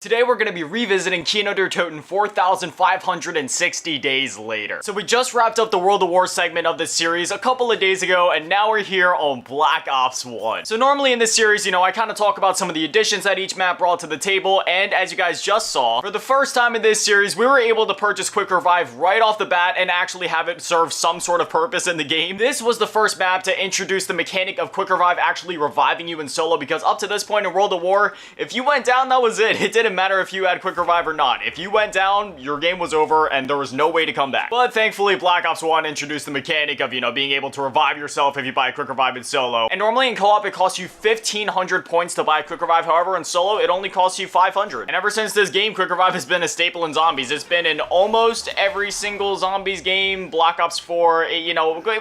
Today we're going to be revisiting KINO der Toten 4,560 days later. So we just wrapped up the World of War segment of this series a couple of days ago, and now we're here on Black Ops 1. So normally in this series, I kind of talk about some of the additions that each map brought to the table, and as you guys just saw, for the first time in this series, we were able to purchase Quick Revive right off the bat and actually have it serve some sort of purpose in the game. This was the first map to introduce the mechanic of Quick Revive actually reviving you in solo, because up to this point in World of War, if you went down, that was it. It didn't matter if you had Quick Revive or not. If you went down, your game was over and there was no way to come back. But thankfully, Black Ops 1 introduced the mechanic of, being able to revive yourself if you buy Quick Revive in solo. And normally in co-op, it costs you 1,500 points to buy Quick Revive. However, in solo, it only costs you 500. And ever since this game, Quick Revive has been a staple in zombies. It's been in almost every single zombies game. Black Ops 4,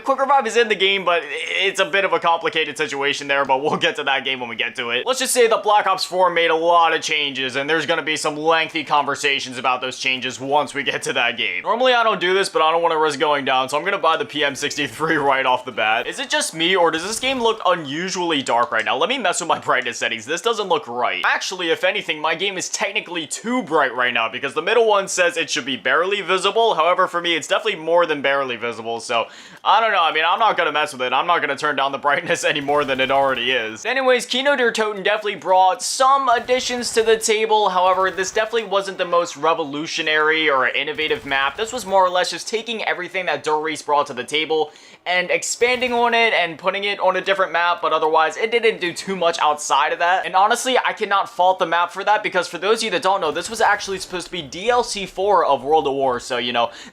Quick Revive is in the game, but it's a bit of a complicated situation there, but we'll get to that game when we get to it. Let's just say that Black Ops 4 made a lot of changes, and there's gonna be some lengthy conversations about those changes once we get to that game. Normally I don't do this, but I don't want to risk going down, so I'm gonna buy the PM63 right off the bat. Is it just me, or does this game look unusually dark right now? Let me mess with my brightness settings. This doesn't look right. Actually, if anything, my game is technically too bright right now, because the middle one says it should be barely visible. However, for me, it's definitely more than barely visible, so I don't know. I mean, I'm not gonna mess with it. I'm not gonna turn down the brightness any more than it already is. Anyways, KINO der Toten definitely brought some additions to the table. However, this definitely wasn't the most revolutionary or innovative map. This was more or less just taking everything that Dirt Race brought to the table and expanding on it and putting it on a different map, but otherwise it didn't do too much outside of that. And honestly, I cannot fault the map for that, because for those of you that don't know, this was actually supposed to be DLC 4 of World of War, so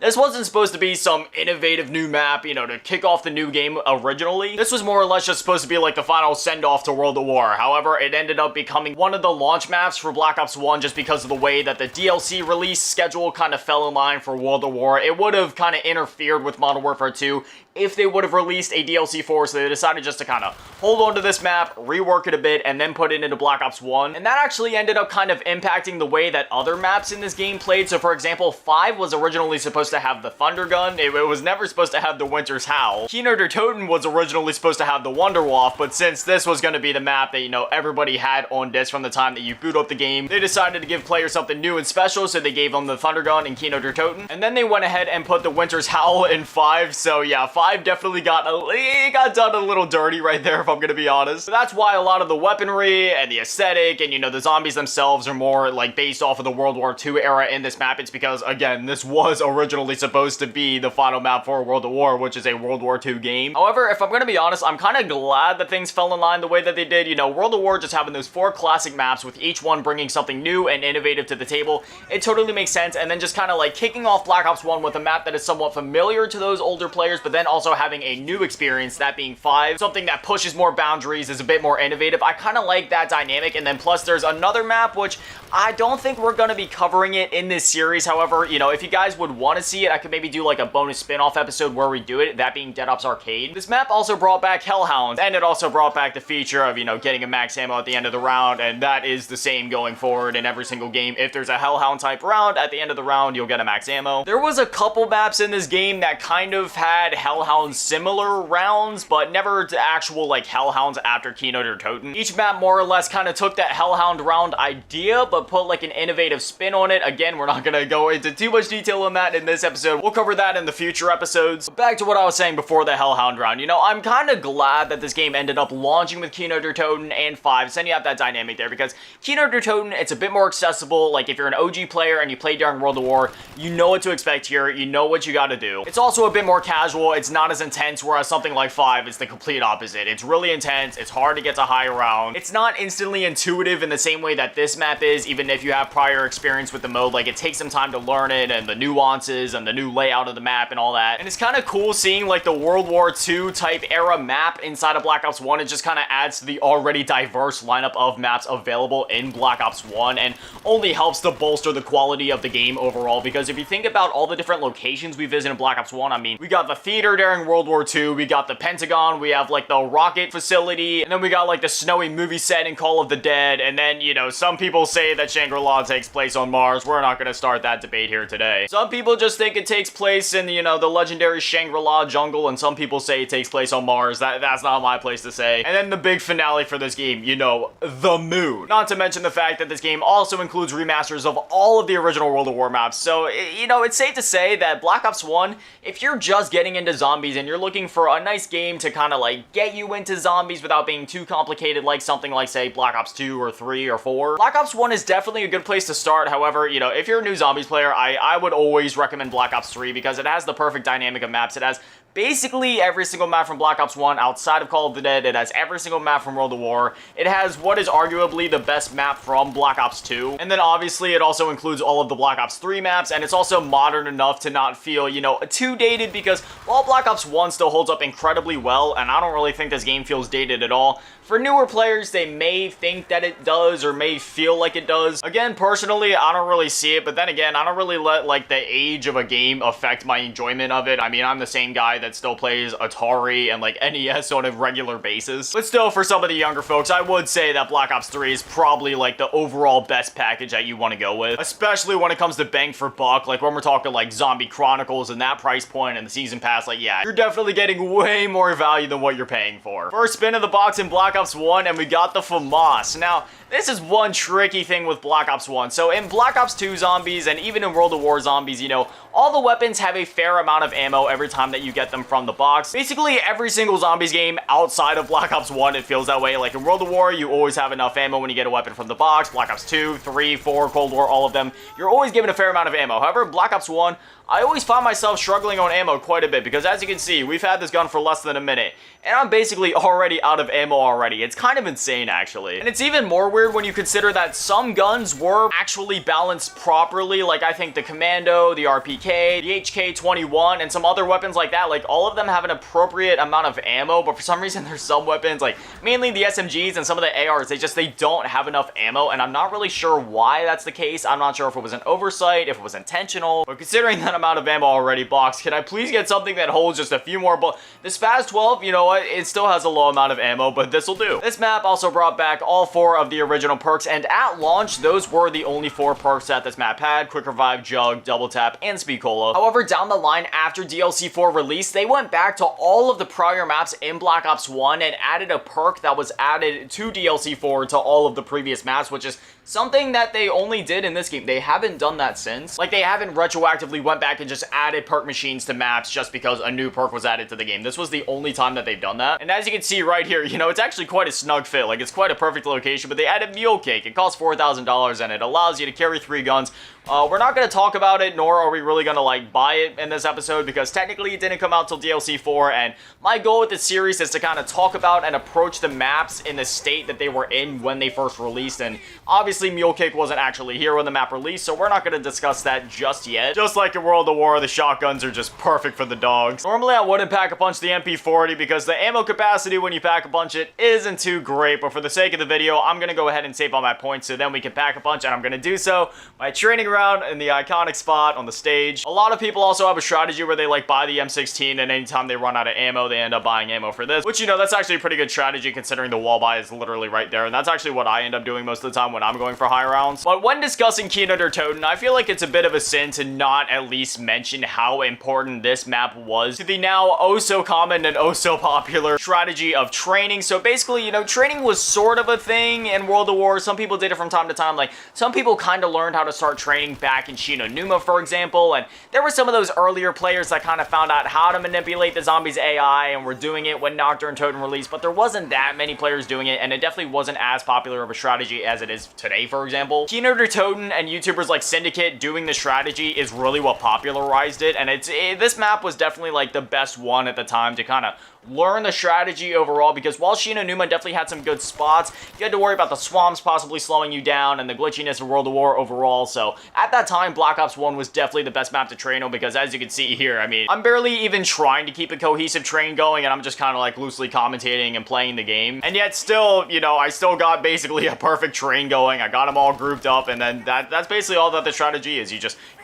this wasn't supposed to be some innovative new map, to kick off the new game originally. This was more or less just supposed to be like the final send-off to World of War. However, it ended up becoming one of the launch maps for Black Ops 1 just because of the way that the DLC release schedule kind of fell in line for World of War. It would have kind of interfered with Modern Warfare 2 if they would have released a DLC 4, so they decided just to kind of hold on to this map, rework it a bit, and then put it into Black Ops 1. And that actually ended up kind of impacting the way that other maps in this game played. So for example, 5 was originally supposed to have the Thunder Gun. It was never supposed to have the Winter's Howl. KINO der Toten was originally supposed to have the Wunderwaffe, but since this was going to be the map that, everybody had on disc from the time that you boot up the game, they decided to give players something new and special, so they gave them the Thunder Gun in KINO der Toten. And then they went ahead and put the Winter's Howl in 5, so yeah, 5 definitely got done a little dirty right there, if I'm gonna be honest. So that's why a lot of the weaponry and the aesthetic and, the zombies themselves are more, like, based off of the World War II era in this map. It's because, again, this was originally supposed to be the final map for World of War, which is a World War II game. However, if I'm gonna be honest, I'm kind of glad that things fell in line the way that they did. World of War just having those 4 classic maps with each one bringing something new and innovative to the table, it totally makes sense. And then just kind of like kicking off Black Ops 1 with a map that is somewhat familiar to those older players, but then also having a new experience, that being 5, something that pushes more boundaries, is a bit more innovative. I kind of like that dynamic. And then plus there's another map, which I don't think we're going to be covering it in this series. However, if you guys would want to see it, I could maybe do like a bonus spin-off episode where we do it, that being Dead Ops Arcade. This map also brought back Hellhounds, and it also brought back the feature of, getting a max ammo at the end of the round, and that is the same going forward in every single game. If there's a Hellhound type round, at the end of the round, you'll get a max ammo. There was a couple maps in this game that kind of had Hellhound similar rounds, but never to actual like Hellhounds after KINO der Toten. Each map more or less kind of took that Hellhound round idea, but put like an innovative spin on it. Again, we're not gonna go into too much detail on that in this episode. We'll cover that in the future episodes. But back to what I was saying before the Hellhound round. I'm kind of glad that this game ended up launching with KINO der Toten and 5, so then you have that dynamic there, because KINO der Toten, it's a bit more accessible. Like, if you're an OG player and you played during World of War, you know what to expect here, you know what you gotta do. It's also a bit more casual, it's not as intense, whereas something like 5 is the complete opposite. It's really intense, it's hard to get to high round. It's not instantly intuitive in the same way that this map is, even if you have prior experience with the mode. Like, it takes some time to learn it, and the nuances, and the new layout of the map, and all that. And it's kind of cool seeing, like, the World War II type era map inside of Black Ops 1. It just kind of adds to the already diverse lineup of maps available in Black Ops 1, and only helps to bolster the quality of the game overall, because if you think about all the different locations we visit in Black Ops 1, I mean, we got the theater during World War II, we got the Pentagon, we have, like, the rocket facility, and then we got, like, the snowy movie set in Call of the Dead, and then, some people say that Shangri-La takes place on Mars. We're not gonna start that debate here today. Some people just think it takes place in, the legendary Shangri-La jungle, and some people say it takes place on Mars. That's not my place to say. And then the big finale for this game, the moon. Not to mention the fact that this game game also includes remasters of all of the original World of War maps. So, you know, it's safe to say that Black Ops 1, if you're just getting into zombies and you're looking for a nice game to kind of like get you into zombies without being too complicated, like something like, say, Black Ops 2 or 3 or 4, Black Ops 1 is definitely a good place to start. However, you know, if you're a new zombies player, I would always recommend Black Ops 3 because it has the perfect dynamic of maps. It has basically every single map from Black Ops 1 outside of Call of the Dead. It has every single map from World of War. It has what is arguably the best map from Black Ops 2. And then obviously it also includes all of the Black Ops 3 maps, and it's also modern enough to not feel, you know, too dated, because while Black Ops 1 still holds up incredibly well, and I don't really think this game feels dated at all, for newer players, they may think that it does or may feel like it does. Again, personally, I don't really see it, but then again, I don't really let like the age of a game affect my enjoyment of it. I mean, I'm the same guy that still plays Atari and like NES on a regular basis. But still, for some of the younger folks, I would say that Black Ops 3 is probably like the overall best package that you want to go with, especially when it comes to bang for buck. Like when we're talking like Zombie Chronicles and that price point and the season pass, like yeah, you're definitely getting way more value than what you're paying for. First spin of the box in Black Ops 1, and we got the FAMAS. Now, this is one tricky thing with Black Ops 1. So in Black Ops 2 zombies, and even in World of War zombies, you know, all the weapons have a fair amount of ammo every time that you get them from the box. Basically, every single zombies game outside of Black Ops 1, it feels that way. Like in World of War, you always have enough ammo when you get a weapon from the box. Black Ops 2, 3, 4, Cold War, all of them, you're always given a fair amount of ammo. However, Black Ops 1, I always find myself struggling on ammo quite a bit, because as you can see, we've had this gun for less than a minute, and I'm basically already out of ammo already. It's kind of insane, actually. And it's even more weird when you consider that some guns were actually balanced properly, like I think the Commando, the RPK, the HK-21, and some other weapons like that. Like, all of them have an appropriate amount of ammo, but for some reason, there's some weapons, like mainly the SMGs and some of the ARs, they don't have enough ammo, and I'm not really sure why that's the case. I'm not sure if it was an oversight, if it was intentional, but considering that amount of ammo already boxed, can I please get something that holds just a few more bullets? This Spaz 12, you know what, it still has a low amount of ammo, but this will do. This map also brought back all 4 of the original perks, and at launch, those were the only 4 perks that this map had: Quick Revive, Jug, Double Tap, and Speed Cola. However, down the line, after DLC 4 release, they went back to all of the prior maps in Black Ops 1 and added a perk that was added to DLC 4 to all of the previous maps, which is something that they only did in this game. They haven't done that since. Like, they haven't retroactively went back and just added perk machines to maps just because a new perk was added to the game. This was the only time that they've done that. And as you can see right here, you know, it's actually quite a snug fit. Like, it's quite a perfect location, but they added Mule Cake. It costs $4,000, and it allows you to carry 3 guns. We're not going to talk about it, nor are we really going to, like, buy it in this episode, because technically it didn't come out till DLC 4, and my goal with this series is to kind of talk about and approach the maps in the state that they were in when they first released, and obviously Mule Cake wasn't actually here when the map released, so we're not going to discuss that just yet. Just like in World of War, the shotguns are just perfect for the dogs. Normally I wouldn't pack a punch the MP40 because the ammo capacity when you pack a punch it isn't too great, but for the sake of the video, I'm going to go ahead and save all my points so then we can pack a punch, and I'm going to do so by training around in the iconic spot on the stage. A lot of people also have a strategy where they like buy the M16, and anytime they run out of ammo, they end up buying ammo for this, which, you know, that's actually a pretty good strategy considering the wall buy is literally right there, and that's actually what I end up doing most of the time when I'm going for high rounds. But when discussing KINO der Toten, I feel like it's a bit of a sin to not at least mention how important this map was to the now oh so common and oh so popular strategy of training. So basically, you know, training was sort of a thing in World of War. Some people did it from time to time. Like, some people kind of learned how to start training back in Shi No Numa, for example, and there were some of those earlier players that kind of found out how to manipulate the zombies' AI and were doing it when Nocturne Toten released, but there wasn't that many players doing it, and it definitely wasn't as popular of a strategy as it is today, for example. KINO der Toten and YouTubers like Syndicate doing the strategy is really what popularized it, and this map was definitely like the best one at the time to kind of learn the strategy overall, because while Shi No Numa definitely had some good spots, you had to worry about the swamps possibly slowing you down and the glitchiness of World of War overall. So at that time, Black Ops 1 was definitely the best map to train on, because as you can see here, I mean, I'm barely even trying to keep a cohesive train going, and I'm just kind of like loosely commentating and playing the game. And yet still, you know, I still got basically a perfect train going. I got them all grouped up, and then that's basically all that the strategy is. You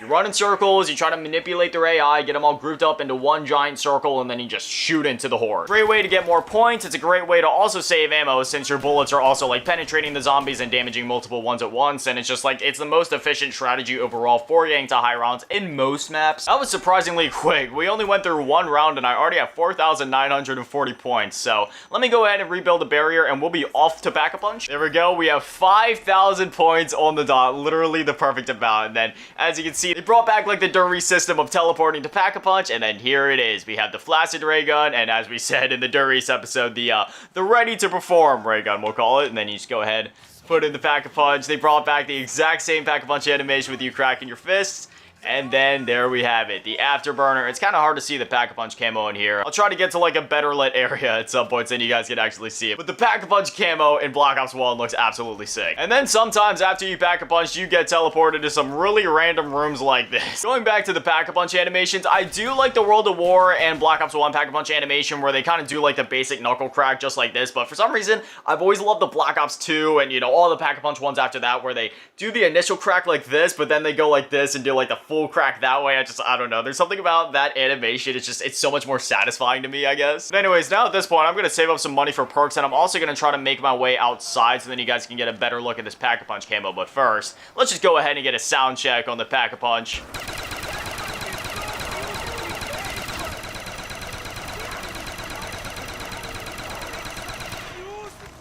run in circles, you try to manipulate their AI, get them all grouped up into one giant circle, and then you just shoot into the horde. Great way to get more points. It's a great way to also also save ammo since your bullets are also like penetrating the zombies and damaging multiple ones at once, and it's just like, it's the most efficient strategy overall for getting to high rounds in most maps. That was surprisingly quick. We only went through one round and I already have 4,940 points, so let me go ahead and rebuild the barrier and we'll be off to Pack-a-Punch. There we go, we have 5,000 points on the dot, literally the perfect amount. And then, as you can see, they brought back like the Dury system of teleporting to Pack-a-Punch, and then here it is. We have the flaccid ray gun, and as we said in the Dury's episode, the ready to perform ray gun, we'll call it, and then you just go ahead, put in the Pack-a-Punch. They brought back the exact same Pack-a-Punch animation with you cracking your fists. And then there we have it, the afterburner. It's kind of hard to see the Pack-a-Punch camo in here. I'll try to get to like a better lit area at some point so you guys can actually see it. But the Pack-a-Punch camo in Black Ops 1 looks absolutely sick. And then sometimes after you Pack-a-Punch, you get teleported to some really random rooms like this. Going back to the Pack-a-Punch animations, I do like the World of War and Black Ops 1 Pack-a-Punch animation where they kind of do like the basic knuckle crack just like this. But for some reason, I've always loved the Black Ops 2 and, you know, all the Pack-a-Punch ones after that where they do the initial crack like this, but then they go like this and do like the full crack that way. I don't know. There's something about that animation. It's so much more satisfying to me, I guess. But anyways, now at this point, I'm going to save up some money for perks, and I'm also going to try to make my way outside so then you guys can get a better look at this Pack-a-Punch camo. But first, let's just go ahead and get a sound check on the Pack-a-Punch.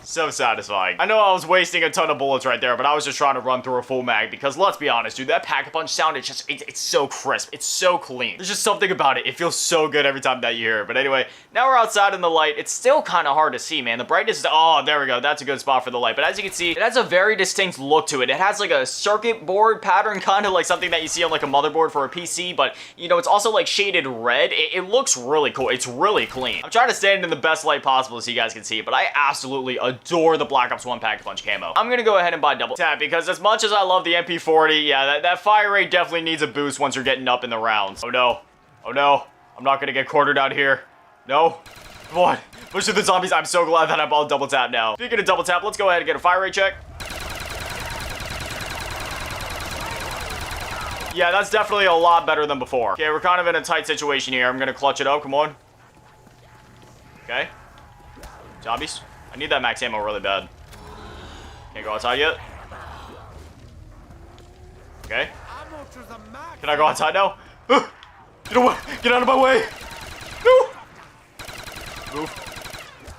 So satisfying. I know I was wasting a ton of bullets right there, but I was just trying to run through a full mag because let's be honest, dude, that Pack-a-Punch sound, it's so crisp. It's so clean. There's just something about it. It feels so good every time that you hear it. But anyway, now we're outside in the light. It's still kind of hard to see, man. The brightness is, oh, there we go. That's a good spot for the light. But as you can see, it has a very distinct look to it. It has like a circuit board pattern, kind of like something that you see on like a motherboard for a PC, but you know, it's also like shaded red. It looks really cool. It's really clean. I'm trying to stand in the best light possible so you guys can see it, but I absolutely adore the Black Ops 1 Pack-a-Punch camo. I'm gonna go ahead and buy double tap because as much as I love the MP40, yeah, that fire rate definitely needs a boost once you're getting up in the rounds. Oh no. Oh no. I'm not gonna get quartered out here. No. Come on. Push through the zombies. I'm so glad that I bought double tap now. Speaking of double tap, let's go ahead and get a fire rate check. Yeah, that's definitely a lot better than before. Okay, we're kind of in a tight situation here. I'm gonna clutch it up. Come on. Okay. Zombies. I need that max ammo really bad. Can't go outside yet. Okay. Can I go outside now? Get away! Get out of my way! No! Move.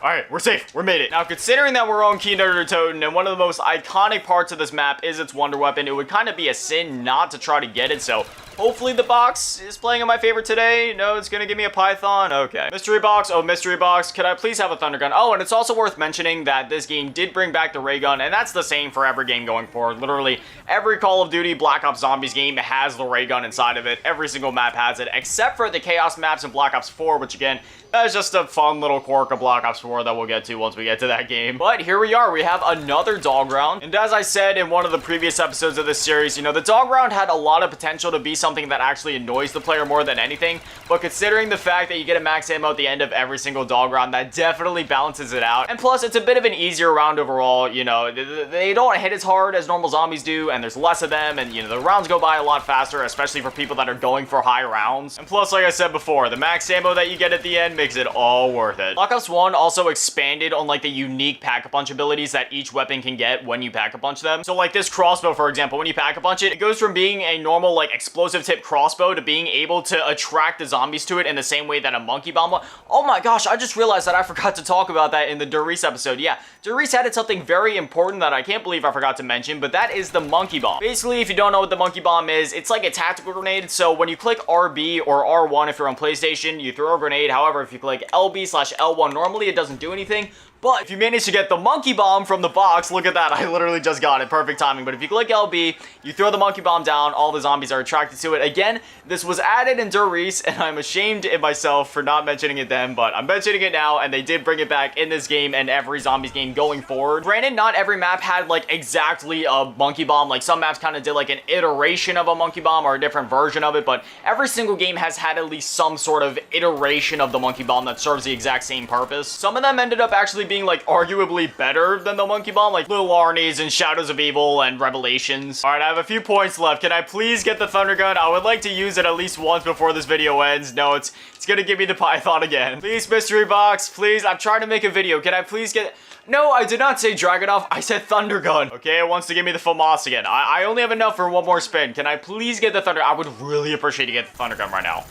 Alright, we're safe. We made it. Now, considering that we're on KINO TOTEN, and one of the most iconic parts of this map is its wonder weapon, it would kind of be a sin not to try to get it, so hopefully the box is playing in my favor today. No, it's gonna give me a python. Okay. Mystery box. Oh, mystery box. Could I please have a thunder gun? Oh, and it's also worth mentioning that this game did bring back the ray gun, and that's the same for every game going forward. Literally, every Call of Duty Black Ops Zombies game has the ray gun inside of it. Every single map has it, except for the Chaos maps in Black Ops 4, which again, that is just a fun little quirk of Black Ops 4 that we'll get to once we get to that game. But here we are. We have another dog round. And as I said in one of the previous episodes of this series, you know, the dog round had a lot of potential to be something that actually annoys the player more than anything. But considering the fact that you get a max ammo at the end of every single dog round, that definitely balances it out. And plus, it's a bit of an easier round overall. You know, they don't hit as hard as normal zombies do, and there's less of them. And, you know, the rounds go by a lot faster, especially for people that are going for high rounds. And plus, like I said before, the max ammo that you get at the end makes it all worth it. Black Ops 1 also expanded on like the unique Pack-a-Punch abilities that each weapon can get when you Pack-a-Punch them. So like this crossbow, for example, when you Pack-a-Punch it, it goes from being a normal like explosive tip crossbow to being able to attract the zombies to it in the same way that a monkey bomb will. Oh my gosh, I just realized that I forgot to talk about that in the Dury's episode. Yeah, Dury's added something very important that I can't believe I forgot to mention, but that is the monkey bomb. Basically, if you don't know what the monkey bomb is, it's like a tactical grenade. So when you click RB or R1 if you're on PlayStation, you throw a grenade. However, if you click LB/L1, normally it doesn't do anything. But if you manage to get the monkey bomb from the box, look at that, I literally just got it, perfect timing. But if you click LB, you throw the monkey bomb down, all the zombies are attracted to it. Again, this was added in Dury's, and I'm ashamed in myself for not mentioning it then, but I'm mentioning it now, and they did bring it back in this game and every zombies game going forward. Granted, not every map had like exactly a monkey bomb, like some maps kind of did like an iteration of a monkey bomb or a different version of it, but every single game has had at least some sort of iteration of the monkey bomb that serves the exact same purpose. Some of them ended up actually being like arguably better than the Monkey Bomb, like Little Arnie's and Shadows of Evil and Revelations. All right, I have a few points left. Can I please get the Thunder Gun? I would like to use it at least once before this video ends. No, it's gonna give me the Python again. Please, mystery box, please. I'm trying to make a video. Can I please get... No, I did not say Dragunov. I said Thunder Gun. Okay, it wants to give me the FAMAS again. I only have enough for one more spin. Can I please get the Thunder... I would really appreciate to get the Thunder Gun right now.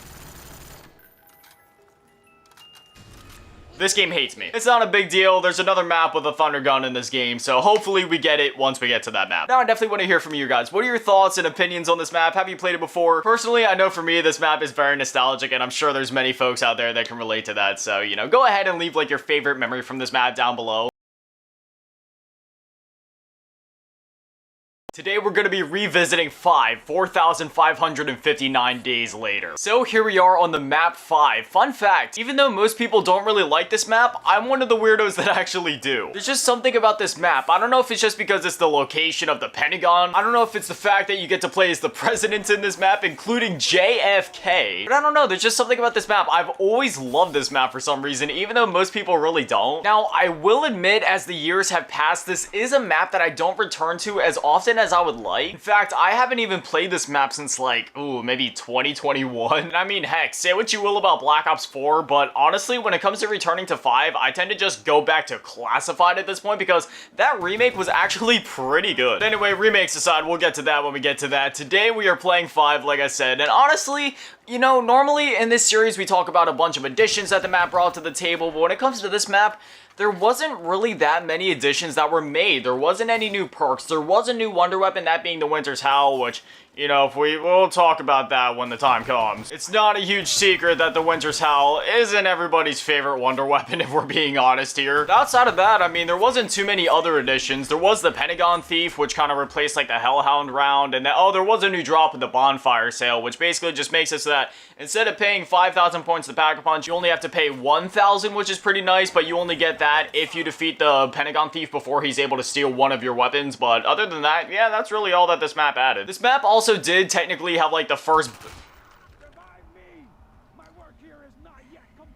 This game hates me. It's not a big deal. There's another map with a Thunder Gun in this game, so hopefully we get it once we get to that map. Now, I definitely want to hear from you guys. What are your thoughts and opinions on this map? Have you played it before? Personally, I know for me, this map is very nostalgic, and I'm sure there's many folks out there that can relate to that, so, you know, go ahead and leave, like, your favorite memory from this map down below. Today we're going to be revisiting 4,559 days later. So here we are on the map 5. Fun fact, even though most people don't really like this map, I'm one of the weirdos that actually do. There's just something about this map. I don't know if it's just because it's the location of the Pentagon. I don't know if it's the fact that you get to play as the presidents in this map, including JFK. But I don't know, there's just something about this map. I've always loved this map for some reason, even though most people really don't. Now, I will admit, as the years have passed, this is a map that I don't return to as often as I would like. In fact, I haven't even played this map since like, ooh, maybe 2021. And I mean, heck, say what you will about Black Ops 4, but honestly, when it comes to returning to 5, I tend to just go back to Classified at this point because that remake was actually pretty good. Anyway, remakes aside, we'll get to that when we get to that. Today we are playing 5, like I said, and honestly, you know, normally in this series we talk about a bunch of additions that the map brought to the table, but when it comes to this map, there wasn't really that many additions that were made. There wasn't any new perks. There was a new wonder weapon, that being the Winter's Howl, which, you know, we'll talk about that when the time comes. It's not a huge secret that the Winter's Howl isn't everybody's favorite wonder weapon, if we're being honest here. But outside of that, I mean, there wasn't too many other additions. There was the Pentagon Thief, which kind of replaced, like, the Hellhound round, and then, oh, there was a new drop in the Bonfire Sale, which basically just makes it so that instead of paying 5,000 points to Pack-a-Punch, you only have to pay 1,000, which is pretty nice, but you only get that if you defeat the Pentagon Thief before he's able to steal one of your weapons. But other than that, yeah, that's really all that this map added. This map also did technically have like the first...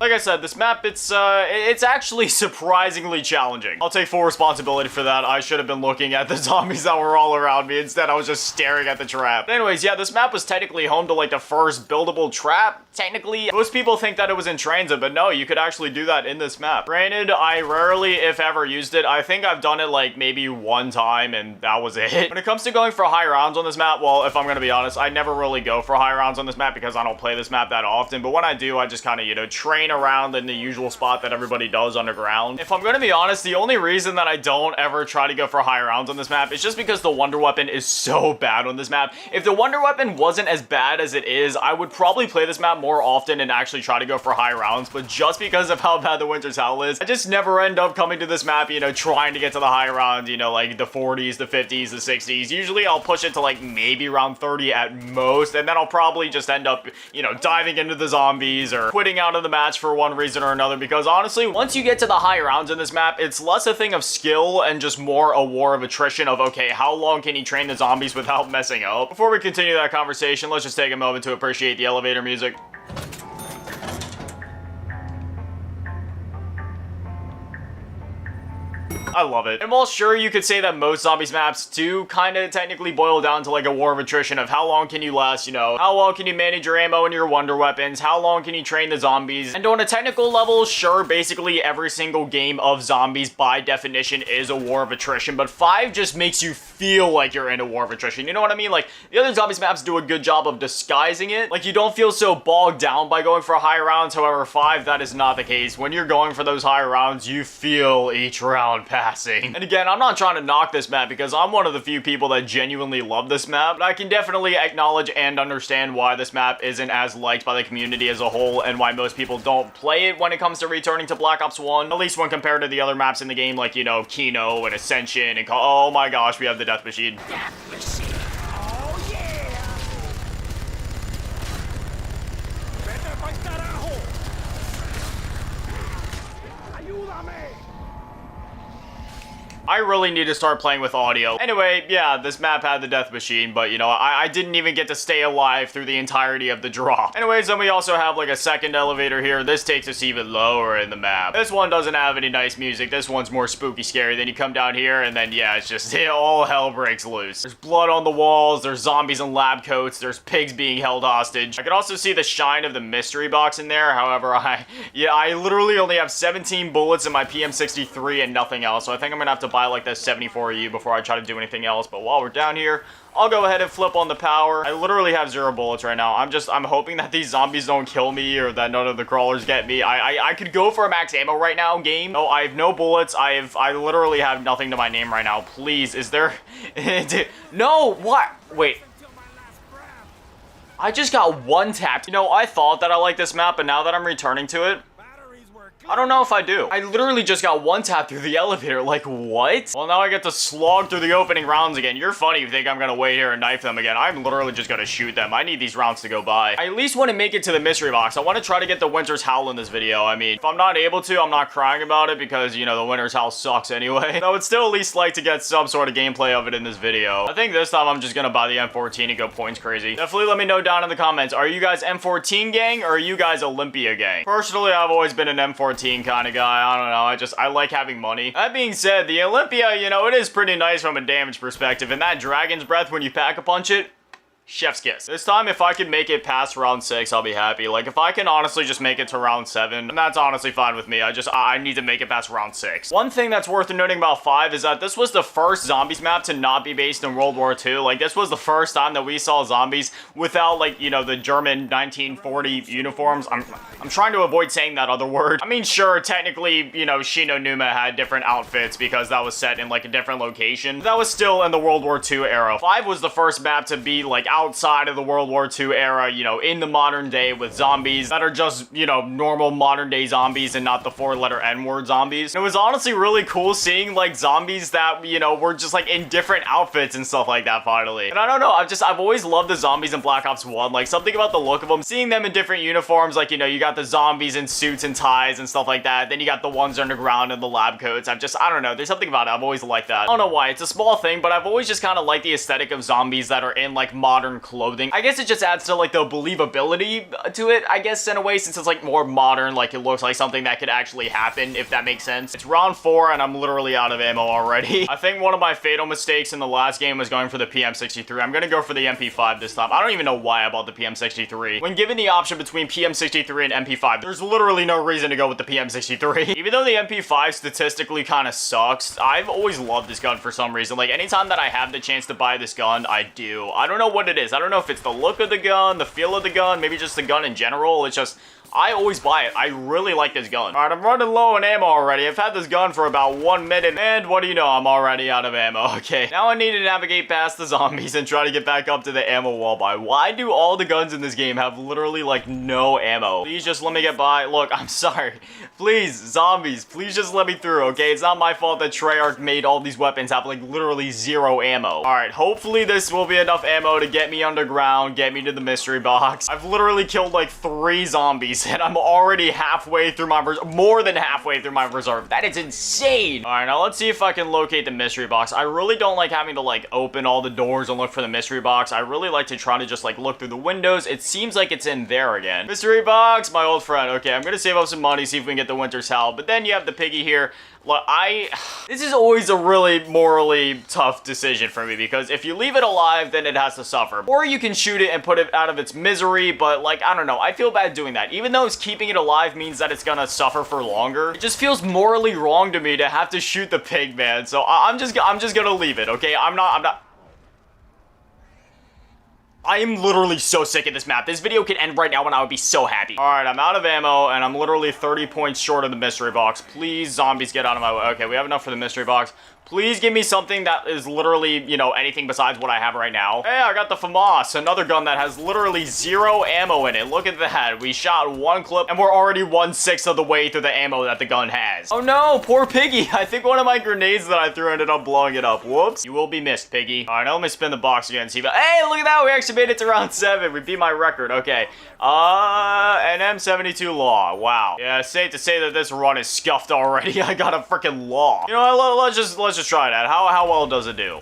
Like I said, this map, it's actually surprisingly challenging. I'll take full responsibility for that. I should have been looking at the zombies that were all around me. Instead, I was just staring at the trap. But anyways, yeah, this map was technically home to, like, the first buildable trap. Technically, most people think that it was in transit, but no, you could actually do that in this map. Granted, I rarely, if ever, used it. I think I've done it, like, maybe one time, and that was it. When it comes to going for high rounds on this map, well, if I'm gonna be honest, I never really go for high rounds on this map because I don't play this map that often. But when I do, I just kind of, you know, train around in the usual spot that everybody does underground. If I'm gonna be honest, the only reason that I don't ever try to go for high rounds on this map is just because the wonder weapon is so bad on this map. If the wonder weapon wasn't as bad as it is, I would probably play this map more often and actually try to go for high rounds, but just because of how bad the Winter's Howl is, I just never end up coming to this map, you know, trying to get to the high round, you know, like the 40s, the 50s, the 60s. Usually I'll push it to like maybe round 30 at most, and then I'll probably just end up, you know, diving into the zombies or quitting out of the match for one reason or another, because honestly, once you get to the high rounds in this map, it's less a thing of skill and just more a war of attrition of, okay, how long can you train the zombies without messing up? Before we continue that conversation, let's just take a moment to appreciate the elevator music. I love it. And while sure, you could say that most zombies maps do kind of technically boil down to like a war of attrition of how long can you last, you know, how well can you manage your ammo and your wonder weapons, how long can you train the zombies, and on a technical level, sure, basically every single game of zombies by definition is a war of attrition, but 5 just makes you feel like you're in a war of attrition, you know what I mean? Like, the other zombies maps do a good job of disguising it, like you don't feel so bogged down by going for high rounds. However, 5, that is not the case. When you're going for those high rounds, you feel each round passing. And again, I'm not trying to knock this map because I'm one of the few people that genuinely love this map, but I can definitely acknowledge and understand why this map isn't as liked by the community as a whole and why most people don't play it when it comes to returning to Black Ops 1, at least when compared to the other maps in the game, like, you know, KINO and Ascension and oh my gosh, we have the Death Machine. Death Machine! Oh yeah! ¡Vete pa'l carajo! ¡Ayúdame! I really need to start playing with audio. Anyway, yeah, this map had the death machine, but you know, I didn't even get to stay alive through the entirety of the drop. Anyways, then we also have like a second elevator here. This takes us even lower in the map. This one doesn't have any nice music. This one's more spooky scary. Then you come down here and then yeah, it's just all hell breaks loose. There's blood on the walls, there's zombies in lab coats, there's pigs being held hostage. I could also see the shine of the mystery box in there. However, I literally only have 17 bullets in my PM63 and nothing else. So I think I'm gonna have to buy like this 74U before I try to do anything else. But while we're down here, I'll go ahead and flip on the power. I literally have 0 bullets right now. I'm hoping that these zombies don't kill me or that none of the crawlers get me. I could go for a max ammo right now, game. No, I have no bullets. I literally have nothing to my name right now. Please, is there... No, what? Wait. I just got one tapped. You know, I thought that I liked this map, but now that I'm returning to it, I don't know if I do. I literally just got one tap through the elevator. Like, what? Well, now I get to slog through the opening rounds again. You're funny if you think I'm gonna wait here and knife them again. I'm literally just gonna shoot them. I need these rounds to go by. I at least want to make it to the mystery box. I want to try to get the Winter's Howl in this video. I mean, if I'm not able to, I'm not crying about it because, you know, the Winter's Howl sucks anyway. I would still at least like to get some sort of gameplay of it in this video. I think this time I'm just gonna buy the M14 and go points crazy. Definitely let me know down in the comments. Are you guys M14 gang or are you guys Olympia gang? Personally, I've always been an M14 kind of guy. I don't know. I like having money. That being said, the Olympia, you know, it is pretty nice from a damage perspective. And that Dragon's Breath, when you pack a punch it, chef's kiss. This time, if I could make it past round 6, I'll be happy. Like, if I can honestly just make it to round 7, and that's honestly fine with me. I need to make it past round 6. One thing that's worth noting about 5 is that this was the first zombies map to not be based in World War II. Like, this was the first time that we saw zombies without, like, you know, the German 1940 uniforms. I'm trying to avoid saying that other word. I mean, sure, technically, you know, Shino Numa had different outfits because that was set in, like, a different location. That was still in the World War II era. 5 was the first map to be, like, outside of the World War II era, you know, in the modern day with zombies that are just, you know, normal modern day zombies and not the 4-letter N-word zombies. And it was honestly really cool seeing, like, zombies that, you know, were just, like, in different outfits and stuff like that, finally. And I don't know, I've always loved the zombies in Black Ops 1, like, something about the look of them, seeing them in different uniforms, like, you know, you got the zombies in suits and ties and stuff like that, then you got the ones underground in the lab coats. I don't know, there's something about it, I've always liked that. I don't know why, it's a small thing, but I've always just kind of liked the aesthetic of zombies that are in, like, modern clothing. I guess it just adds to like the believability to it, I guess, in a way, since it's like more modern, like it looks like something that could actually happen, if that makes sense. It's round 4 and I'm literally out of ammo already. I think one of my fatal mistakes in the last game was going for the PM63. I'm gonna go for the MP5 this time. I don't even know why I bought the PM63. When given the option between PM63 and MP5, there's literally no reason to go with the PM63. Even though the MP5 statistically kind of sucks, I've always loved this gun for some reason. Like, anytime that I have the chance to buy this gun, I do. I don't know what it is. I don't know if it's the look of the gun, the feel of the gun, maybe just the gun in general. It's just, I always buy it. I really like this gun. Alright, I'm running low on ammo already. I've had this gun for about 1 minute, and what do you know, I'm already out of ammo. Okay, now I need to navigate past the zombies and try to get back up to the ammo wall by. Why do all the guns in this game have literally, like, no ammo? Please just let me get by. Look, I'm sorry. Please, zombies, please just let me through, okay? It's not my fault that Treyarch made all these weapons have, like, literally 0 ammo. Alright, hopefully this will be enough ammo to get me underground, get me to the mystery box. I've literally killed, like, 3 zombies, and I'm already halfway through my more than halfway through my reserve. That is insane. All right, now let's see if I can locate the mystery box. I really don't like having to like open all the doors and look for the mystery box. I really like to try to just like look through the windows. It seems like it's in there again. Mystery box, my old friend. Okay, I'm gonna save up some money, see if we can get the Winter's Howl. But then you have the piggy here. Look, this is always a really morally tough decision for me, because if you leave it alive, then it has to suffer. Or you can shoot it and put it out of its misery, but like, I don't know, I feel bad doing that. Even though keeping it alive means that it's gonna suffer for longer, it just feels morally wrong to me to have to shoot the pig, man. So I'm just gonna leave it, okay? I'm not. I am literally so sick of this map. This video could end right now and I would be so happy. All right, I'm out of ammo and I'm literally 30 points short of the mystery box. Please, zombies, get out of my way. Okay, we have enough for the mystery box. Please give me something that is literally, you know, anything besides what I have right now. Hey, I got the FAMAS, another gun that has literally 0 ammo in it. Look at that. We shot 1 clip and we're already 1/6 of the way through the ammo that the gun has. Oh no, poor piggy. I think one of my grenades that I threw ended up blowing it up. Whoops. You will be missed, piggy. All right, now let me spin the box again and see. Hey, look at that. We actually made it to round 7. We beat my record. Okay. An M72 law. Wow. Yeah, it's safe to say that this run is scuffed already. I got a freaking law. You know what? Let's just let's just try that. How well does it do?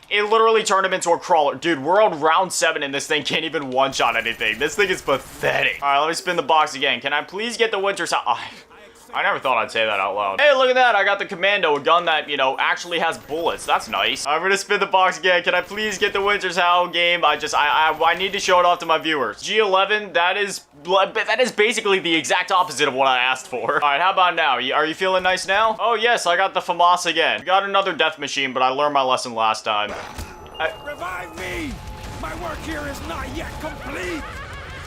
It literally turned him into a crawler. Dude, we're on round 7 and this thing can't even one-shot anything. This thing is pathetic. All right, let me spin the box again. Can I please get the winter sound? I never thought I'd say that out loud. Hey, look at that. I got the Commando, a gun that, you know, actually has bullets. That's nice. I'm gonna spin the box again. Can I please get the Winter's Howl game? I need to show it off to my viewers. G11, that is basically the exact opposite of what I asked for. All right, how about now? Are you feeling nice now? Oh, yes, I got the FAMAS again. Got another death machine, but I learned my lesson last time. Revive me! My work here is not yet complete!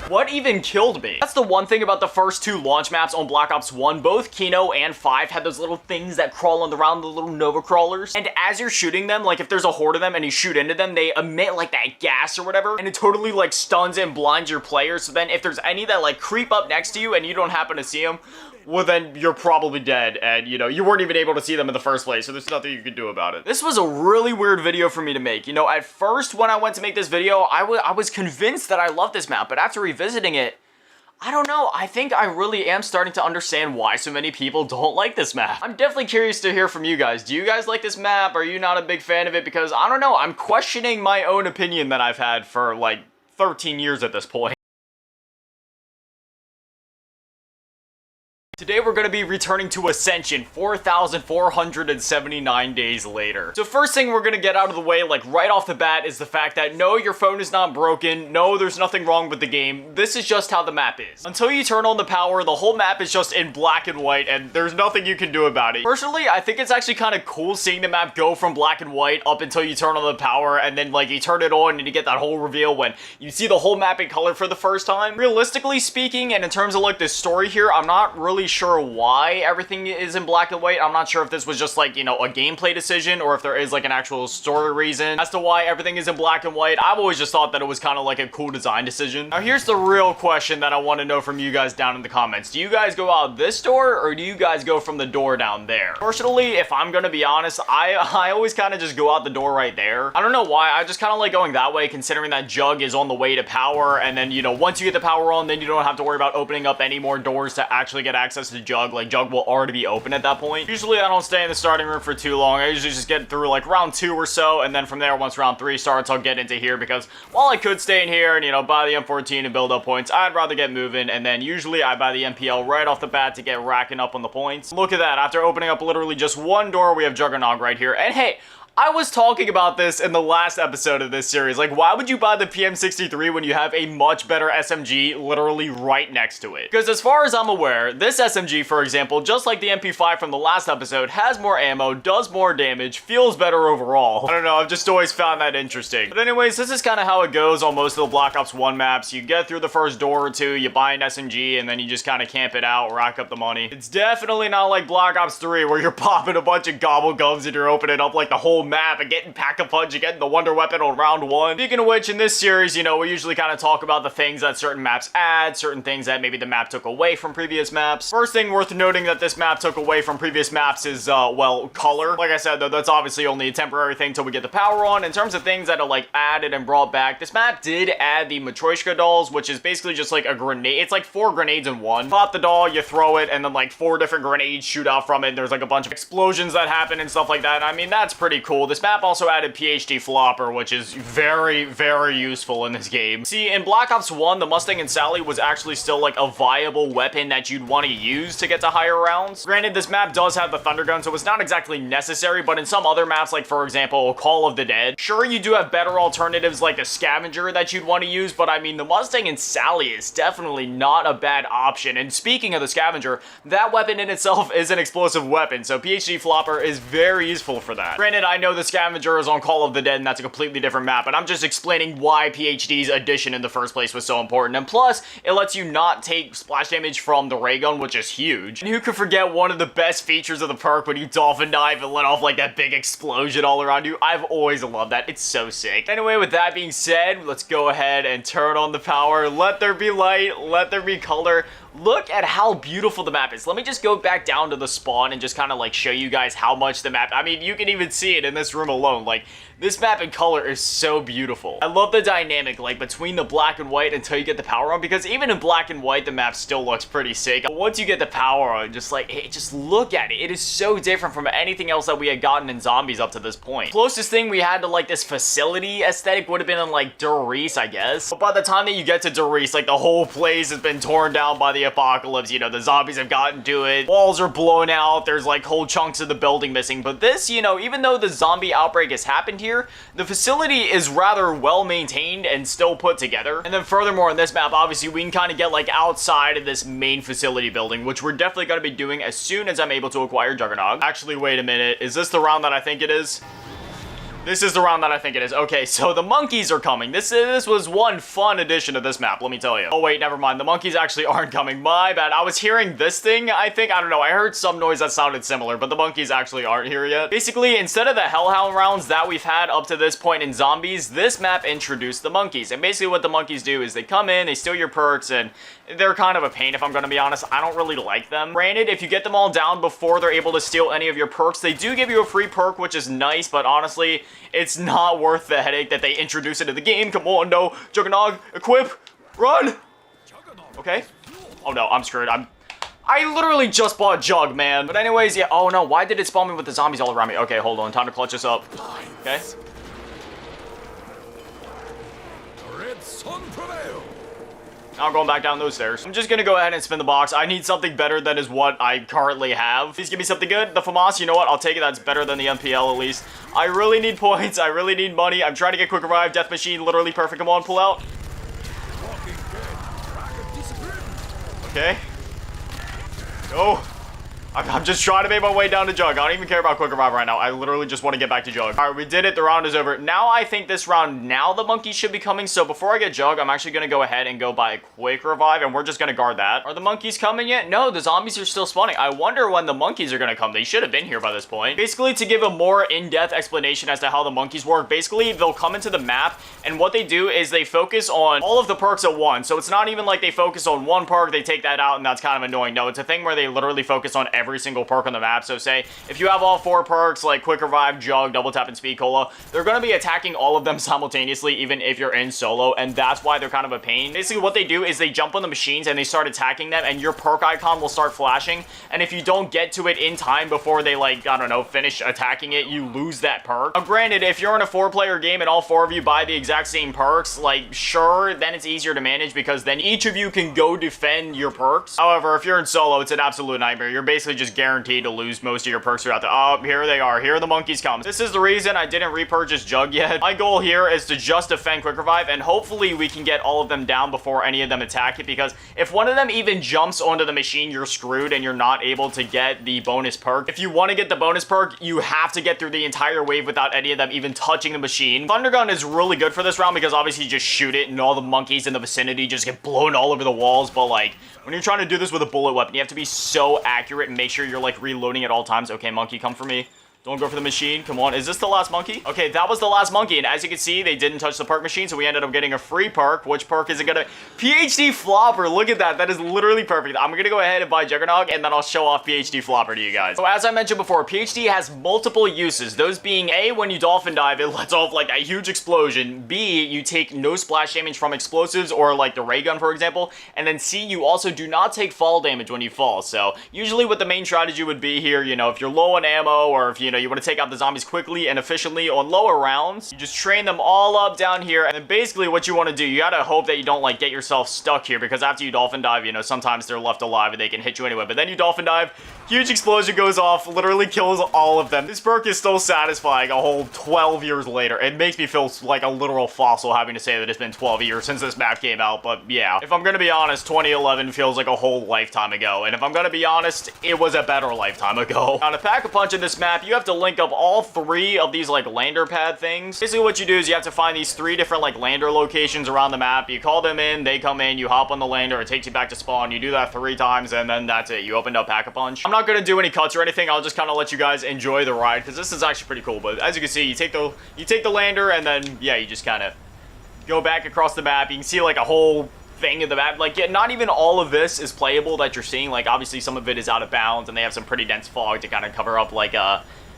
What even killed me? That's the one thing about the first 2 launch maps on Black Ops 1. Both KINO and 5 had those little things that crawl around, the little Nova crawlers. And as you're shooting them, like if there's a horde of them and you shoot into them, they emit like that gas or whatever. And it totally like stuns and blinds your players. So then if there's any that like creep up next to you and you don't happen to see them, well then you're probably dead and you know, you weren't even able to see them in the first place, so there's nothing you can do about it. This was a really weird video for me to make. You know, at first when I went to make this video, I was convinced that I loved this map, but after revisiting it, I don't know, I think I really am starting to understand why so many people don't like this map. I'm definitely curious to hear from you guys. Do you guys like this map? Are you not a big fan of it? Because I don't know, I'm questioning my own opinion that I've had for like 13 years at this point. Today we're going to be returning to Ascension 4,479 days later. So first thing we're going to get out of the way, like right off the bat, is the fact that no, your phone is not broken, no, there's nothing wrong with the game, this is just how the map is. Until you turn on the power, the whole map is just in black and white and there's nothing you can do about it. Personally, I think it's actually kind of cool seeing the map go from black and white up until you turn on the power and then like you turn it on and you get that whole reveal when you see the whole map in color for the first time. Realistically speaking, and in terms of like the story here, I'm not really sure why everything is in black and white. I'm not sure if this was just like, you know, a gameplay decision or if there is like an actual story reason as to why everything is in black and white. I've always just thought that it was kind of like a cool design decision. Now here's the real question that I want to know from you guys down in the comments. Do you guys go out this door or do you guys go from the door down there? Personally, if I'm gonna be honest, I always kind of just go out the door right there. I don't know why, I just kind of like going that way considering that Jug is on the way to power and then, you know, once you get the power on, then you don't have to worry about opening up any more doors to actually get access to Jug. Like Jug will already be open at that point. Usually I don't stay in the starting room for too long. I usually just get through like round 2 or so, and then from there, once round 3 starts, I'll get into here because while I could stay in here and, you know, buy the M14 and build up points, I'd rather get moving, and then usually I buy the MPL right off the bat to get racking up on the points. Look at that. After opening up literally just one door, we have Juggernog right here. And hey, I was talking about this in the last episode of this series. Like, why would you buy the PM63 when you have a much better SMG literally right next to it? Because as far as I'm aware, this SMG, for example, just like the MP5 from the last episode, has more ammo, does more damage, feels better overall. I don't know, I've just always found that interesting. But anyways, this is kind of how it goes on most of the Black Ops 1 maps. You get through the first door or two, you buy an SMG, and then you just kind of camp it out, rack up the money. It's definitely not like Black Ops 3 where you're popping a bunch of gobble gums and you're opening up like the whole map and getting Pack-a-Punch and getting the Wonder Weapon on round 1. Speaking of which, in this series, you know, we usually kind of talk about the things that certain maps add, certain things that maybe the map took away from previous maps. First thing worth noting that this map took away from previous maps is, well, color. Like I said, though, that's obviously only a temporary thing till we get the power on. In terms of things that are, like, added and brought back, this map did add the Matryoshka dolls, which is basically just, like, a grenade. It's, like, 4 grenades in one. Pop the doll, you throw it, and then, like, 4 different grenades shoot out from it. There's, like, a bunch of explosions that happen and stuff like that. I mean, that's pretty cool. This map also added PhD Flopper, which is very, very useful in this game. See, in Black Ops 1, the Mustang and Sally was actually still, like, a viable weapon that you'd want to use to get to higher rounds. Granted, this map does have the Thunder Gun, so it's not exactly necessary, but in some other maps, like, for example, Call of the Dead, sure, you do have better alternatives like the Scavenger that you'd want to use, but I mean, the Mustang and Sally is definitely not a bad option. And speaking of the Scavenger, that weapon in itself is an explosive weapon, so PhD Flopper is very useful for that. Granted, I know the Scavenger is on Call of the Dead, and that's a completely different map, but I'm just explaining why PhD's addition in the first place was so important. And plus, it lets you not take splash damage from the ray gun, which is huge. And who could forget one of the best features of the perk when you dolphin dive and let off like that big explosion all around you? I've always loved that. It's so sick. Anyway, with that being said, let's go ahead and turn on the power. Let there be light. Let there be color. look at how beautiful the map is. Let me just go back down to the spawn and just kind of like show you guys how much the map, I mean, you can even see it in this room alone. Like, this map in color is so beautiful. I love the dynamic, like, between the black and white until you get the power on, because even in black and white, the map still looks pretty sick. But once you get the power on, just like, hey, just look at it. It is so different from anything else that we had gotten in Zombies up to this point. Closest thing we had to, like, this facility aesthetic would have been in, like, Doris, I guess. But by the time that you get to Doris, like, the whole place has been torn down by the apocalypse. You know, the zombies have gotten to it. Walls are blown out. There's, like, whole chunks of the building missing. But this, you know, even though the zombie outbreak has happened here, the facility is rather well maintained and still put together. And then furthermore, in this map, obviously, we can kind of get, like, outside of this main facility building, which we're definitely going to be doing as soon as I'm able to acquire Juggernog. Actually, wait a minute. Is this the round that I think it is? This is the round that I think it is. Okay, so the monkeys are coming. This was one fun addition to this map, let me tell you. Oh, wait, never mind. The monkeys actually aren't coming. My bad. I was hearing this thing, I think. I don't know. I heard some noise that sounded similar, but the monkeys actually aren't here yet. Basically, instead of the Hellhound rounds that we've had up to this point in Zombies, this map introduced the monkeys. And basically what the monkeys do is they come in, they steal your perks, and they're kind of a pain, if I'm going to be honest. I don't really like them. Granted, if you get them all down before they're able to steal any of your perks, they do give you a free perk, which is nice, but honestly, it's not worth the headache that they introduce into the game. Come on, no. Juggernog, equip, run. Okay. Oh no, I'm screwed. I literally just bought Jug, man. But anyways, yeah. Oh no, why did it spawn me with the zombies all around me? Okay, hold on. Time to clutch this up. Okay. Red sun prevail. Now I'm going back down those stairs. I'm just gonna go ahead and spin the box. I need something better than is what I currently have. Please give me something good. The FAMAS, you know what? I'll take it. That's better than the MPL at least. I really need points. I really need money. I'm trying to get quick revive. Death machine, literally perfect. Come on, pull out. Okay. Go. I'm just trying to make my way down to Jug. I don't even care about quick revive right now. I literally just want to get back to Jug. All right, we did it. The round is over. Now I think this round, now the monkeys should be coming. So before I get Jug, I'm actually going to go ahead and go buy a quick revive, and we're just going to guard that. Are the monkeys coming yet? No, the zombies are still spawning. I wonder when the monkeys are going to come. They should have been here by this point. Basically, to give a more in-depth explanation as to how the monkeys work, basically, they'll come into the map, and what they do is they focus on all of the perks at once. So it's not even like they focus on one perk, they take that out, and that's kind of annoying. No, it's a thing where they literally focus on every single perk on the map. So say, if you have all 4 perks, like Quick Revive, Jug, Double Tap, and Speed Cola, they're going to be attacking all of them simultaneously, even if you're in solo, and that's why they're kind of a pain. Basically, what they do is they jump on the machines, and they start attacking them, and your perk icon will start flashing, and if you don't get to it in time before they, like, I don't know, finish attacking it, you lose that perk. Now, granted, if you're in a 4-player game and all 4 of you buy the exact same perks, like, sure, then it's easier to manage, because then each of you can go defend your perks. However, if you're in solo, it's an absolute nightmare. You're basically just guaranteed to lose most of your perks throughout the— oh, here they are. Here the monkeys come. This is the reason I didn't repurchase Jug yet. My goal here is to just defend Quick Revive, and hopefully we can get all of them down before any of them attack it, because if one of them even jumps onto the machine, you're screwed and you're not able to get the bonus perk. If you want to get the bonus perk, you have to get through the entire wave without any of them even touching the machine. Thunder Gun is really good for this round because obviously you just shoot it and all the monkeys in the vicinity just get blown all over the walls, but like, when you're trying to do this with a bullet weapon, you have to be so accurate and make sure you're like reloading at all times. Okay, monkey, come for me. Don't go for the machine. Come on. Is this the last monkey? Okay, that was the last monkey. And as you can see, they didn't touch the perk machine, so we ended up getting a free perk. Which perk is it gonna— PhD Flopper. Look at that. That is literally perfect. I'm gonna go ahead and buy Juggernog, and then I'll show off PhD Flopper to you guys. So as I mentioned before, PhD has multiple uses. Those being, A, when you dolphin dive, it lets off like a huge explosion. B, you take no splash damage from explosives or like the ray gun, for example. And then C, you also do not take fall damage when you fall. So usually what the main strategy would be here, you know, if you're low on ammo, or if, you know, you want to take out the zombies quickly and efficiently on lower rounds, you just train them all up down here. And then basically what you want to do, you gotta hope that you don't like get yourself stuck here, because after you dolphin dive, you know, sometimes they're left alive and they can hit you anyway. But then you dolphin dive, huge explosion goes off, literally kills all of them. This perk is still satisfying a whole 12 years later. It makes me feel like a literal fossil having to say that it's been 12 years since this map came out. But yeah, if I'm gonna be honest, 2011 feels like a whole lifetime ago. And if I'm gonna be honest, it was a better lifetime ago. Now to pack a punch in this map, you have to link up all 3 of these like lander pad things. Basically what you do is you have to find these 3 different like lander locations around the map. You call them in, they come in, you hop on the lander, it takes you back to spawn. You do that 3 times, and then that's it. You opened up Pack-a-Punch. I'm not gonna do any cuts or anything. I'll just kind of let you guys enjoy the ride, because this is actually pretty cool. But as you can see, you take the lander, and then yeah, you just kind of go back across the map. You can see like a whole thing of the map. Like, yeah, not even all of this is playable that you're seeing. Like, obviously some of it is out of bounds, and they have some pretty dense fog to kind of cover up, like,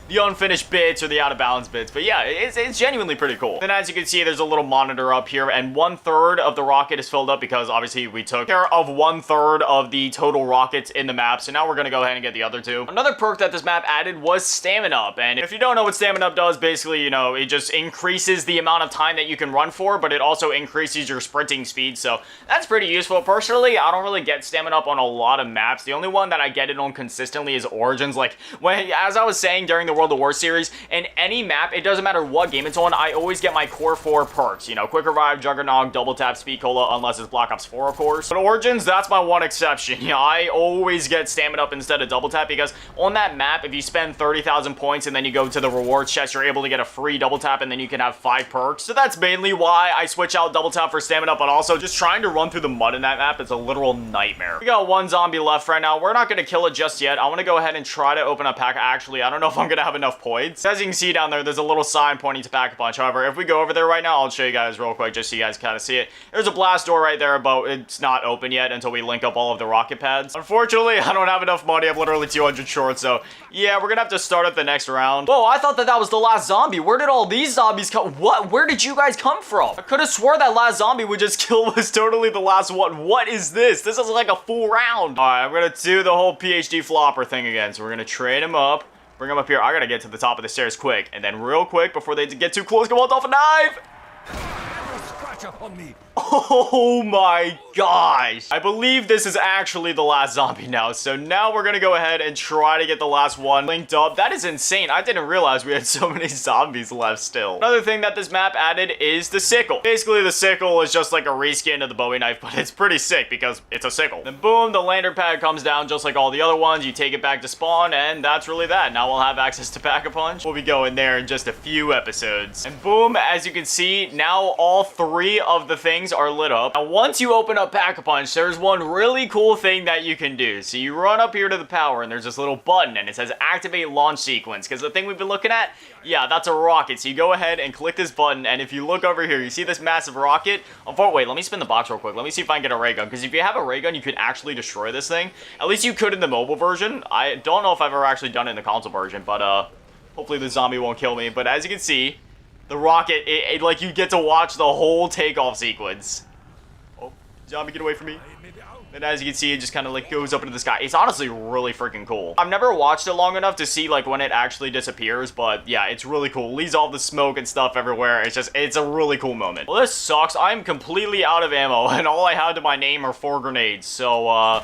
the unfinished bits or the out of bounds bits. But yeah, it's genuinely pretty cool. Then as you can see, there's a little monitor up here, and 1/3 of the rocket is filled up because obviously we took care of 1/3 of the total rockets in the map. So now we're gonna go ahead and get the other two. Another perk that this map added was Stamina Up. And if you don't know what Stamina Up does, basically, you know, it just increases the amount of time that you can run for, but it also increases your sprinting speed. So that's pretty useful. Personally, I don't really get Stamina Up on a lot of maps. The only one that I get it on consistently is Origins. Like, as I was saying during the World of War series, in any map, it doesn't matter what game it's on, I always get my core 4 perks. You know, Quick Revive, Juggernog, Double Tap, Speed Cola, unless it's Black Ops 4, of course. But Origins, that's my one exception. You know, I always get Stamina Up instead of Double Tap because on that map, if you spend 30,000 points and then you go to the rewards chest, you're able to get a free Double Tap and then you can have 5 perks. So that's mainly why I switch out Double Tap for Stamina Up, but also just trying to run through the mud in that map, it's a literal nightmare. We got one zombie left right now. We're not going to kill it just yet. I want to go ahead and try to open a pack. Actually, I don't know if I'm going to have enough points. As you can see down there's a little sign pointing to Pack-a-Punch. However, if we go over there right now, I'll show you guys real quick just so you guys kind of see it. There's a blast door right there, but it's not open yet until we link up all of the rocket pads. Unfortunately, I don't have enough money. I'm literally 200 short, so yeah, we're gonna have to start up the next round. Whoa, I thought that was the last zombie. Where did all these zombies come? What? Where did you guys come from? I could have swore that last zombie we just killed was totally the last one. What is this? This is like a full round. All right, I'm gonna do the whole PhD flopper thing again. So we're gonna train him up. Bring them up here. I gotta get to the top of the stairs quick. And then real quick, before they get too close, come on, Dolphin Dive! Scratch up on me. Oh my gosh. I believe this is actually the last zombie now. So now we're gonna go ahead and try to get the last one linked up. That is insane. I didn't realize we had so many zombies left still. Another thing that this map added is the sickle. Basically, the sickle is just like a reskin of the Bowie knife, but it's pretty sick because it's a sickle. Then boom, the lantern pad comes down just like all the other ones. You take it back to spawn, and that's really that. Now we'll have access to Pack-a-Punch. We'll be going there in just a few episodes. And boom, as you can see, now all 3 of the things are lit up. Now, once you open up Pack-a-Punch, there's one really cool thing that you can do. So you run up here to the power, and there's this little button, and it says activate launch sequence, because the thing we've been looking at, yeah, that's a rocket. So you go ahead and click this button, and if you look over here, you see this massive rocket. Oh, wait, let me spin the box real quick. Let me see if I can get a ray gun, because if you have a ray gun, you could actually destroy this thing. At least you could in the mobile version. I don't know if I've ever actually done it in the console version, but hopefully the zombie won't kill me. But as you can see, the rocket, like, you get to watch the whole takeoff sequence. Oh, zombie, get away from me. And as you can see, it just kind of like goes up into the sky. It's honestly really freaking cool. I've never watched it long enough to see like when it actually disappears, but yeah, it's really cool. It leaves all the smoke and stuff everywhere. It's a really cool moment. Well, this sucks. I'm completely out of ammo, and all I had to my name are 4 grenades. So,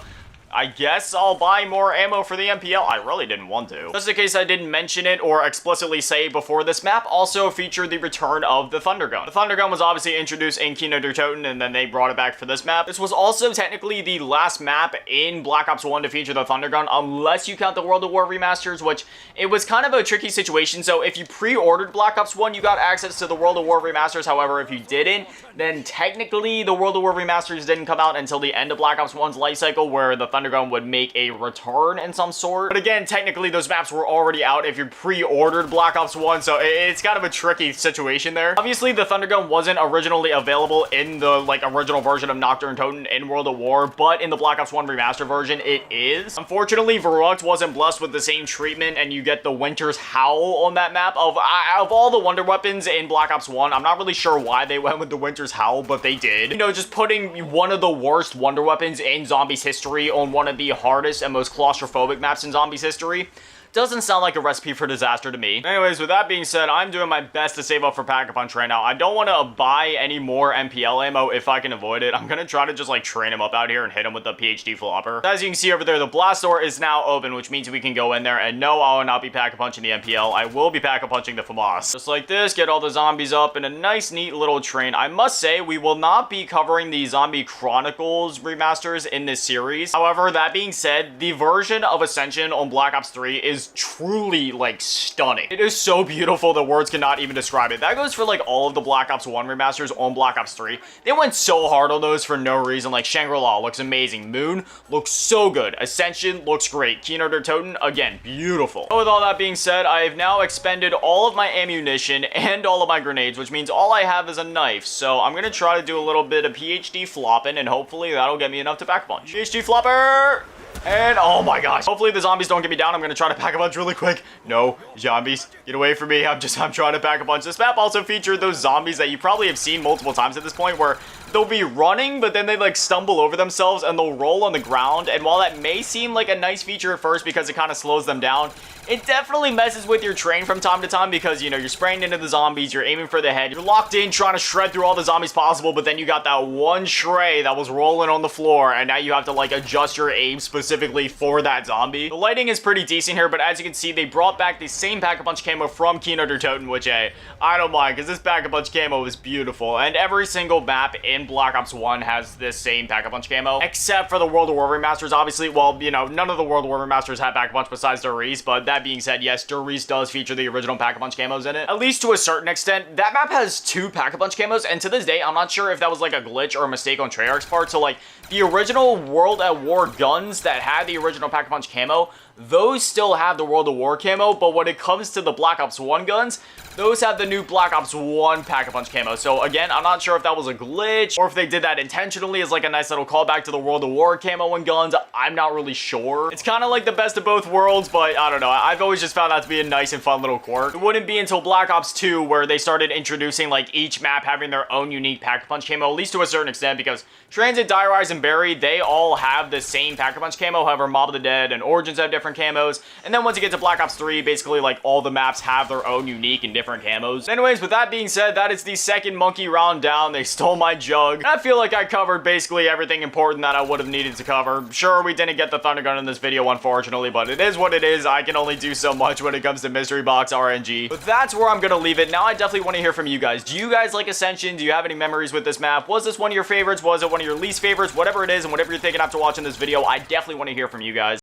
I guess I'll buy more ammo for the MPL. I really didn't want to. Just in case I didn't mention it or explicitly say before, this map also featured the return of the Thunder Gun. The Thunder Gun was obviously introduced in KINO der Toten, and then they brought it back for this map. This was also technically the last map in Black Ops 1 to feature the Thunder Gun, unless you count the World of War remasters, which it was kind of a tricky situation. So if you pre-ordered Black Ops 1, you got access to the World of War remasters. However, if you didn't, then technically the World of War remasters didn't come out until the end of Black Ops 1's life cycle, where the Thunder Gun would make a return in some sort. But again, technically those maps were already out if you pre-ordered Black Ops 1, so it's kind of a tricky situation there. Obviously, the Thunder Gun wasn't originally available in the like original version of Nocturne Toten in World of War, but in the Black Ops 1 remaster version, it is. Unfortunately, Verrückt wasn't blessed with the same treatment, and you get the Winter's Howl on that map. Of all the wonder weapons in Black Ops 1, I'm not really sure why they went with the Winter's Howl, but they did. You know, just putting one of the worst wonder weapons in Zombies history on one of the hardest and most claustrophobic maps in Zombies history doesn't sound like a recipe for disaster to me. Anyways, with that being said, I'm doing my best to save up for Pack-a-Punch right now. I don't want to buy any more MPL ammo if I can avoid it. I'm going to try to just like train him up out here and hit him with the PhD flopper. As you can see over there, the blast door is now open, which means we can go in there, and no, I will not be Pack-a-Punching the MPL. I will be Pack-a-Punching the FAMAS. Just like this, get all the zombies up in a nice, neat little train. I must say, we will not be covering the Zombie Chronicles remasters in this series. However, that being said, the version of Ascension on Black Ops 3 is is truly, like, stunning. It is so beautiful that words cannot even describe it. That goes for, like, all of the Black Ops 1 remasters on Black Ops 3. They went so hard on those for no reason. Like, Shangri-La looks amazing. Moon looks so good. Ascension looks great. KINO der Toten, again, beautiful. But with all that being said, I have now expended all of my ammunition and all of my grenades, which means all I have is a knife. So I'm gonna try to do a little bit of PhD flopping, and hopefully that'll get me enough to pack a punch. PhD flopper! And oh my gosh, hopefully the zombies don't get me down. I'm gonna try to pack a punch really quick. No, zombies, get away from me. I'm trying to pack a punch. This map also featured those zombies that you probably have seen multiple times at this point, where they'll be running, but then they like stumble over themselves and they'll roll on the ground. And while that may seem like a nice feature at first because it kind of slows them down, it definitely messes with your train from time to time because, you know, you're spraying into the zombies, you're aiming for the head, you're locked in trying to shred through all the zombies possible, but then you got that one Shrey that was rolling on the floor, and now you have to, like, adjust your aim specifically for that zombie. The lighting is pretty decent here, but as you can see, they brought back the same Pack-a-Punch camo from KINO der Toten, which, hey, I don't mind, because this Pack-a-Punch camo is beautiful, and every single map in Black Ops 1 has this same Pack-a-Punch camo, except for the World of War remasters, obviously. Well, you know, none of the World of War remasters have Pack-a-Punch besides Doris, but that being said, yes, Doris does feature the original Pack-a-Punch camos in it, at least to a certain extent. That map has 2 Pack-a-Punch camos, and to this day, I'm not sure if that was like a glitch or a mistake on Treyarch's part. So like, the original World at War guns that had the original Pack-a-Punch camo, those still have the World of War camo, but when it comes to the Black Ops 1 guns, those have the new Black Ops 1 Pack-a-Punch camo. So again, I'm not sure if that was a glitch or if they did that intentionally as like a nice little callback to the World of War camo and guns. I'm not really sure. It's kind of like the best of both worlds, but I don't know. I've always just found that to be a nice and fun little quirk. It wouldn't be until Black Ops 2 where they started introducing like each map having their own unique Pack-a-Punch camo, at least to a certain extent, because Transit, Die Rise, and Buried, they all have the same Pack-a-Punch camo. However, Mob of the Dead and Origins have different camos. And then once you get to Black Ops 3, basically like all the maps have their own unique and different camos. Anyways, with that being said, that is the second monkey round down. They stole my jug. And I feel like I covered basically everything important that I would have needed to cover. Sure, we didn't get the Thunder Gun in this video, unfortunately, but it is what it is. I can only do so much when it comes to Mystery Box RNG. But that's where I'm gonna leave it. Now I definitely want to hear from you guys. Do you guys like Ascension? Do you have any memories with this map? Was this one of your favorites? Was it one of your least favorites? Whatever it is and whatever you're thinking after watching this video, I definitely want to hear from you guys.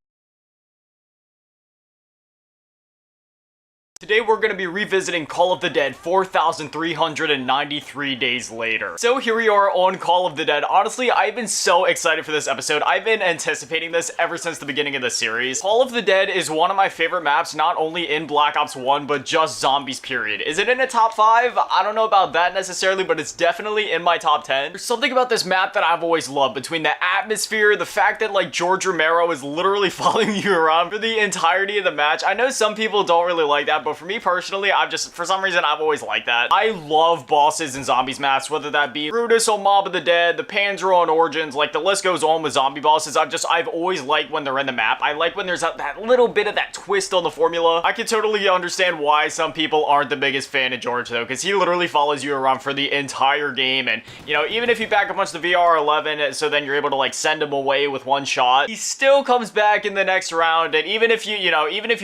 Today we're going to be revisiting Call of the Dead 4,393 days later. So here we are on Call of the Dead. Honestly, I've been so excited for this episode. I've been anticipating this ever since the beginning of the series. Call of the Dead is one of my favorite maps, not only in Black Ops 1, but just zombies, period. Is it in a top 5? I don't know about that necessarily, but it's definitely in my top 10. There's something about this map that I've always loved, between the atmosphere, the fact that like George Romero is literally following you around for the entirety of the match. I know some people don't really like that, but for me personally, for some reason, I've always liked that. I love bosses in zombies maps, whether that be Brutus on Mob of the Dead, the Panzer on Origins, like the list goes on with zombie bosses. I've always liked when they're in the map. I like when there's that little bit of that twist on the formula. I can totally understand why some people aren't the biggest fan of George though, because he literally follows you around for the entire game, and you know, even if you back up punch the VR11, so then you're able to like send him away with one shot, he still comes back in the next round. And even if you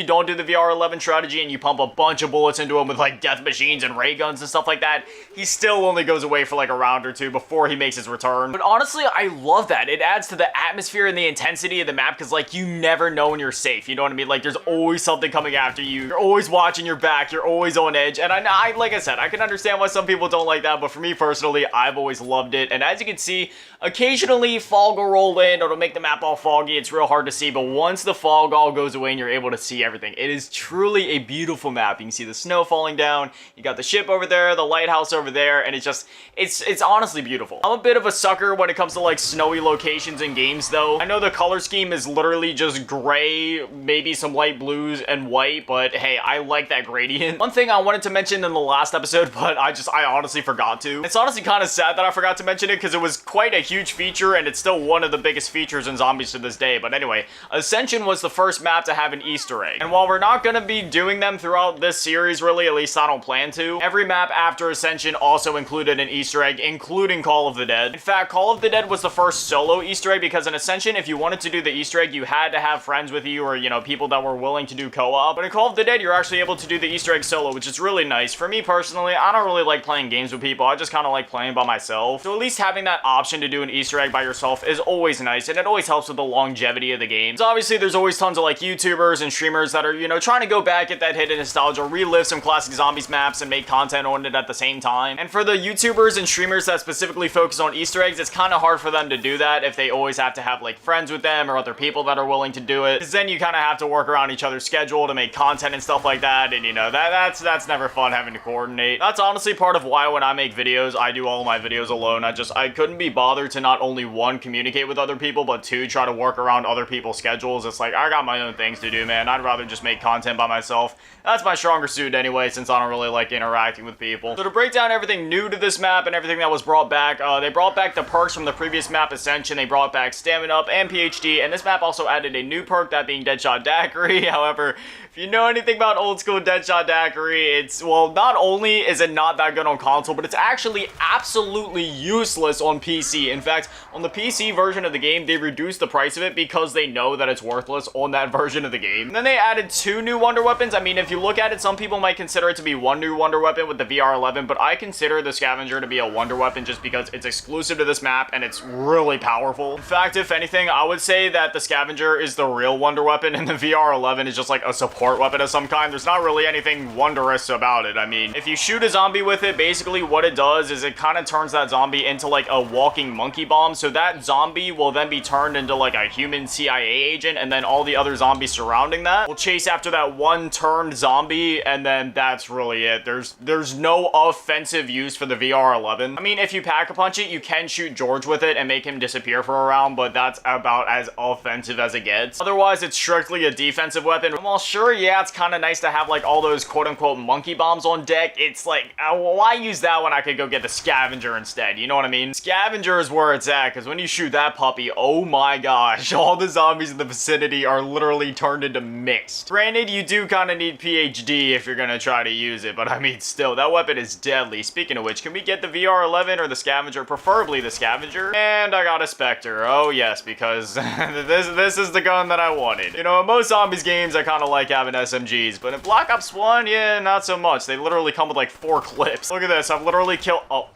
don't do the VR11 strategy and you pump a bunch of bullets into him with like death machines and ray guns and stuff like that, he still only goes away for like a round or two before he makes his return. But honestly, I love that. It adds to the atmosphere and the intensity of the map, because like you never know when you're safe, you know what I mean? Like there's always something coming after you, you're always watching your back, you're always on edge. And I like I said, I can understand why some people don't like that, but for me personally, I've always loved it. And as you can see, occasionally fog will roll in, it'll make the map all foggy, it's real hard to see, but once the fog all goes away and you're able to see everything, it is truly a beautiful map. You can see the snow falling down, you got the ship over there, the lighthouse over there, and it's honestly beautiful. I'm a bit of a sucker when it comes to like snowy locations in games though. I know the color scheme is literally just gray, maybe some light blues and white, but hey, I like that gradient. One thing I wanted to mention in the last episode, but I honestly forgot to. It's honestly kind of sad that I forgot to mention it, because it was quite a huge feature and it's still one of the biggest features in zombies to this day. But anyway, Ascension was the first map to have an Easter egg. And while we're not going to be doing them throughout throughout this series, really. At least I don't plan to. Every map after Ascension also included an Easter egg, including Call of the Dead. In fact, Call of the Dead was the first solo Easter egg because in Ascension, if you wanted to do the Easter egg, you had to have friends with you or, you know, people that were willing to do co-op. But in Call of the Dead, you're actually able to do the Easter egg solo, which is really nice. For me personally, I don't really like playing games with people. I just kind of like playing by myself. So at least having that option to do an Easter egg by yourself is always nice, and it always helps with the longevity of the game. So obviously, there's always tons of like YouTubers and streamers that are, you know, trying to go back at that hidden nostalgia, relive some classic Zombies maps and make content on it at the same time. And for the YouTubers and streamers that specifically focus on Easter eggs, it's kind of hard for them to do that if they always have to have like friends with them or other people that are willing to do it, because then you kind of have to work around each other's schedule to make content and stuff like that, and you know, that's never fun having to coordinate. That's honestly part of why when I make videos, I do all my videos alone. I couldn't be bothered to not only one, communicate with other people, but two, try to work around other people's schedules. It's like, I got my own things to do, man. I'd rather just make content by myself. That's my stronger suit anyway, since I don't really like interacting with people. So to break down everything new to this map and everything that was brought back, they brought back the perks from the previous map, Ascension. They brought back Stamina Up and PhD, and this map also added a new perk, that being Deadshot Daiquiri. However, if you know anything about old school Deadshot Daiquiri, it's, well, not only is it not that good on console, but it's actually absolutely useless on PC. In fact, on the PC version of the game, they reduced the price of it because they know that it's worthless on that version of the game. And then they added 2 new wonder weapons. I mean, if you look at it, some people might consider it to be one new wonder weapon with the VR11, but I consider the Scavenger to be a wonder weapon just because it's exclusive to this map and it's really powerful. In fact, if anything, I would say that the Scavenger is the real wonder weapon and the VR11 is just like a support weapon of some kind. There's not really anything wondrous about it. I mean, if you shoot a zombie with it, basically what it does is it kind of turns that zombie into like a walking monkey bomb. So that zombie will then be turned into like a human CIA agent, and then all the other zombies surrounding that will chase after that one turned zombie, and then that's really it. There's no offensive use for the VR11. I mean, if you pack-a-punch it, you can shoot George with it and make him disappear for a round, but that's about as offensive as it gets. Otherwise, it's strictly a defensive weapon. Well, sure, yeah, it's kind of nice to have like all those quote-unquote monkey bombs on deck. It's like, why use that when I could go get the Scavenger instead? You know what I mean? Scavenger is where it's at, because when you shoot that puppy, oh my gosh, all the zombies in the vicinity are literally turned into mist. Granted, you do kind of need PhD if you're gonna try to use it, but I mean, still, that weapon is deadly. Speaking of which, can we get the VR11 or the Scavenger? Preferably the Scavenger. And I got a Spectre. Oh yes, because this is the gun that I wanted. You know, in most zombies games, I kind of like having SMGs, but in Black Ops 1, yeah, not so much. They literally come with like 4 clips. Look at this, I've literally killed, oh.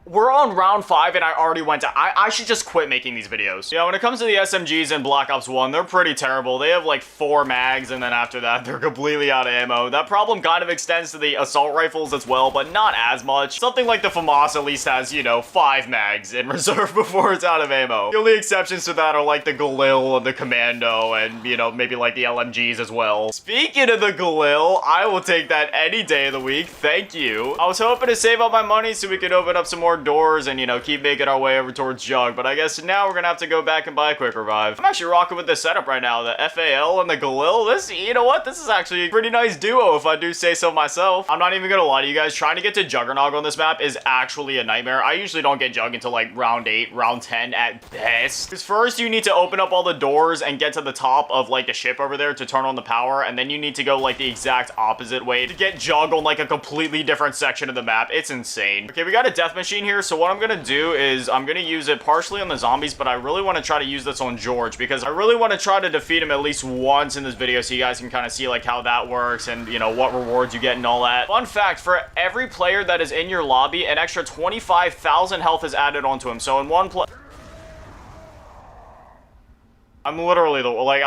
We're on round 5 and I already went to, I should just quit making these videos. Yeah, when it comes to the SMGs in Black Ops 1, they're pretty terrible. They have like 4 mags, and then after that, they're completely out of ammo. That problem kind of extends to the assault rifles as well, but not as much. Something like the FAMAS at least has, you know, 5 mags in reserve before it's out of ammo. The only exceptions to that are like the Galil and the Commando, and, you know, maybe like the LMGs as well. Speaking of the Galil, I will take that any day of the week. Thank you. I was hoping to save up my money so we could open up some more doors and, you know, keep making our way over towards Jug, but I guess now we're gonna have to go back and buy a quick revive. I'm actually rocking with this setup right now, the FAL and the Galil. This, you know what, this is actually a pretty nice duo if I do say so myself. I'm not even gonna lie to you guys, trying to get to Juggernog on this map is actually a nightmare. I usually don't get Jug until like round 8, round 10 at best. Because first you need to open up all the doors and get to the top of like the ship over there to turn on the power, and then you need to go like the exact opposite way to get Jug on like a completely different section of the map. It's insane. Okay, we got a death machine here, so what I'm gonna do is I'm gonna use it partially on the zombies, but I really want to try to use this on George because I really want to try to defeat him at least once in this video so you guys can kind of see like how that works and, you know, what rewards you get and all that. Fun fact, for every player that is in your lobby, an extra 25,000 health is added onto him. So in one play, I'm literally the, like,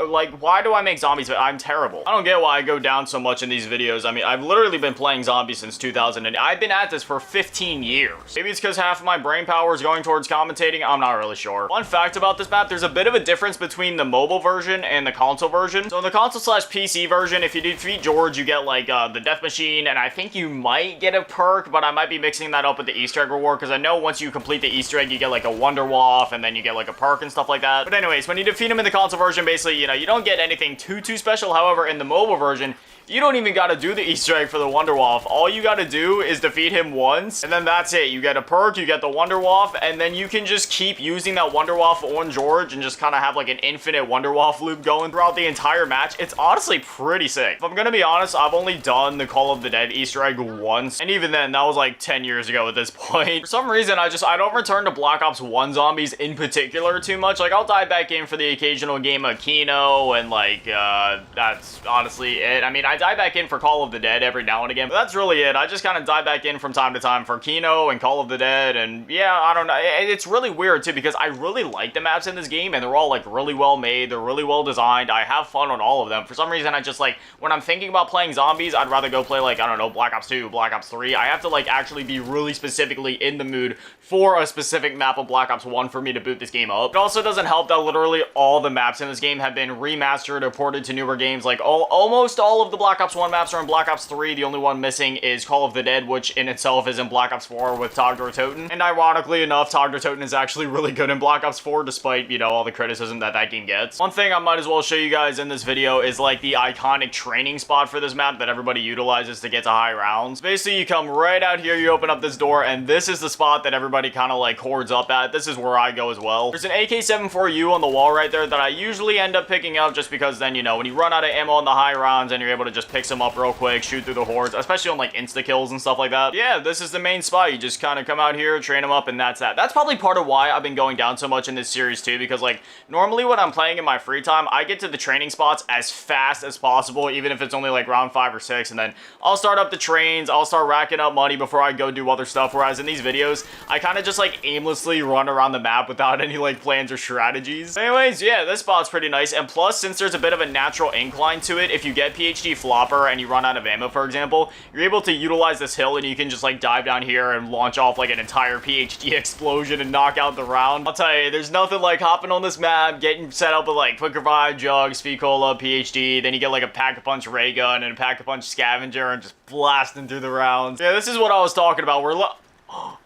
like, why do I make zombies? I'm terrible. I don't get why I go down so much in these videos. I mean, I've literally been playing zombies since 2000, and I've been at this for 15 years. Maybe it's because half of my brain power is going towards commentating. I'm not really sure. Fun fact about this map, there's a bit of a difference between the mobile version and the console version. So in the console/PC version, if you defeat George, you get, like, the death machine, and I think you might get a perk, but I might be mixing that up with the Easter egg reward, because I know once you complete the Easter egg, you get, like, a Wonder Waff, and then you get, like, a perk and stuff like that. But anyway, when you defeat him in the console version, basically, you know, you don't get anything too special. However, in the mobile version, you don't even gotta do the Easter egg for the Wonder Waff. All you gotta do is defeat him once, and then that's it. You get a perk, you get the Wonder Waff, and then you can just keep using that Wonder Waff on George and just kind of have like an infinite Wonder Waff loop going throughout the entire match. It's honestly pretty sick. If I'm gonna be honest, I've only done the Call of the Dead Easter egg once, and even then, that was like 10 years ago at this point. For some reason, I don't return to Black Ops 1 zombies in particular too much. Like, I'll dive back in for the occasional game of KINO, and like, that's honestly it. I mean, I dive back in for Call of the Dead every now and again, but that's really it. I just kind of dive back in from time to time for KINO and Call of the Dead, and yeah, I don't know. It's really weird too, because I really like the maps in this game, and they're all like really well made. They're really well designed. I have fun on all of them. For some reason, I just like, when I'm thinking about playing zombies, I'd rather go play like, I don't know, Black Ops 2, Black Ops 3. I have to like actually be really specifically in the mood for a specific map of Black Ops 1 for me to boot this game up. It also doesn't help that literally all the maps in this game have been remastered or ported to newer games. Like almost all of the Black Ops 1 maps are in Black Ops 3. The only one missing is Call of the Dead, which in itself is in Black Ops 4 with TOTEN. And ironically enough, TOTEN is actually really good in Black Ops 4, despite, you know, all the criticism that that game gets. One thing I might as well show you guys in this video is like the iconic training spot for this map that everybody utilizes to get to high rounds. Basically, you come right out here, you open up this door, and this is the spot that everybody kind of like hordes up at. This is where I go as well. There's an AK-74U on the wall right there that I usually end up picking up, just because then, you know, when you run out of ammo on the high rounds and you're able to just pick some up real quick, shoot through the hordes, especially on like insta kills and stuff like that. Yeah, this is the main spot. You just kind of come out here, train them up, and that's that. That's probably part of why I've been going down so much in this series too, because like normally when I'm playing in my free time, I get to the training spots as fast as possible, even if it's only like round 5 or 6, and then I'll start up the trains, I'll start racking up money before I go do other stuff. Whereas in these videos, I kind of just like aimlessly run around the map without any like plans or strategies. Anyways, yeah, this spot's pretty nice, and plus, since there's a bit of a natural incline to it, if you get PhD flopper and you run out of ammo, for example, you're able to utilize this hill, and you can just like dive down here and launch off like an entire PhD explosion and knock out the round. I'll tell you, there's nothing like hopping on this map, getting set up with like quick revive, jug, speed cola, PhD, then you get like a pack-a-punch ray gun and a pack-a-punch scavenger and just blasting through the rounds. Yeah, this is what I was talking about.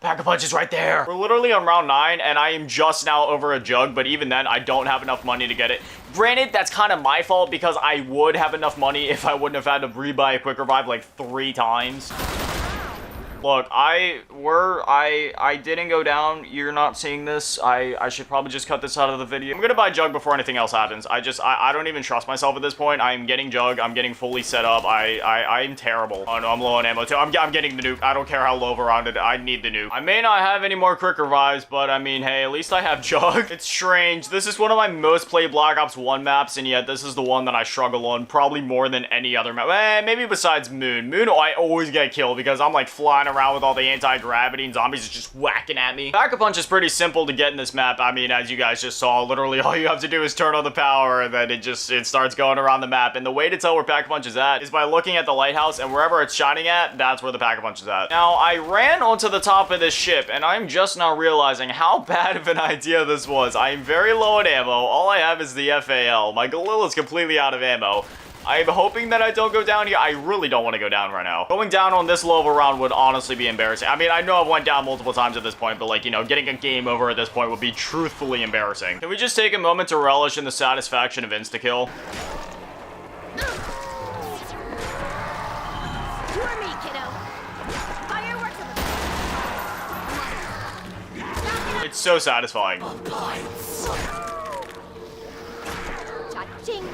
Pack-a-punch is right there. We're literally on round 9, and I am just now over a jug, but even then, I don't have enough money to get it. Granted, that's kind of my fault, because I would have enough money if I wouldn't have had to rebuy a quick revive like 3 times. Look, I didn't go down. You're not seeing this. I should probably just cut this out of the video. I'm gonna buy Jug before anything else happens. I don't even trust myself at this point. I'm getting Jug. I'm getting fully set up. I'm terrible. Oh no, I'm low on ammo too. I'm getting the nuke. I don't care how low around it. I need the nuke. I may not have any more quick revives, but I mean, hey, at least I have Jug. It's strange. This is one of my most played Black Ops 1 maps, and yet this is the one that I struggle on probably more than any other map. Maybe besides Moon. Moon, I always get killed because I'm like flying around with all the anti-gravity and zombies are just whacking at me. Pack-a-punch is pretty simple to get in this map. I mean, as you guys just saw, literally all you have to do is turn on the power, and then it starts going around the map. And the way to tell where Pack-a-punch is at is by looking at the lighthouse, and wherever it's shining at, that's where the Pack-a-punch is at. Now, I ran onto the top of this ship, and I'm just now realizing how bad of an idea this was. I am very low on ammo. All I have is the FAL. My Galil is completely out of ammo. I'm hoping that I don't go down here. I really don't want to go down right now. Going down on this low of a round would honestly be embarrassing. I mean, I know I've went down multiple times at this point, but like, you know, getting a game over at this point would be truthfully embarrassing. Can we just take a moment to relish in the satisfaction of insta-kill? You or me, kiddo? Fireworks of It's so satisfying. Cha-ching.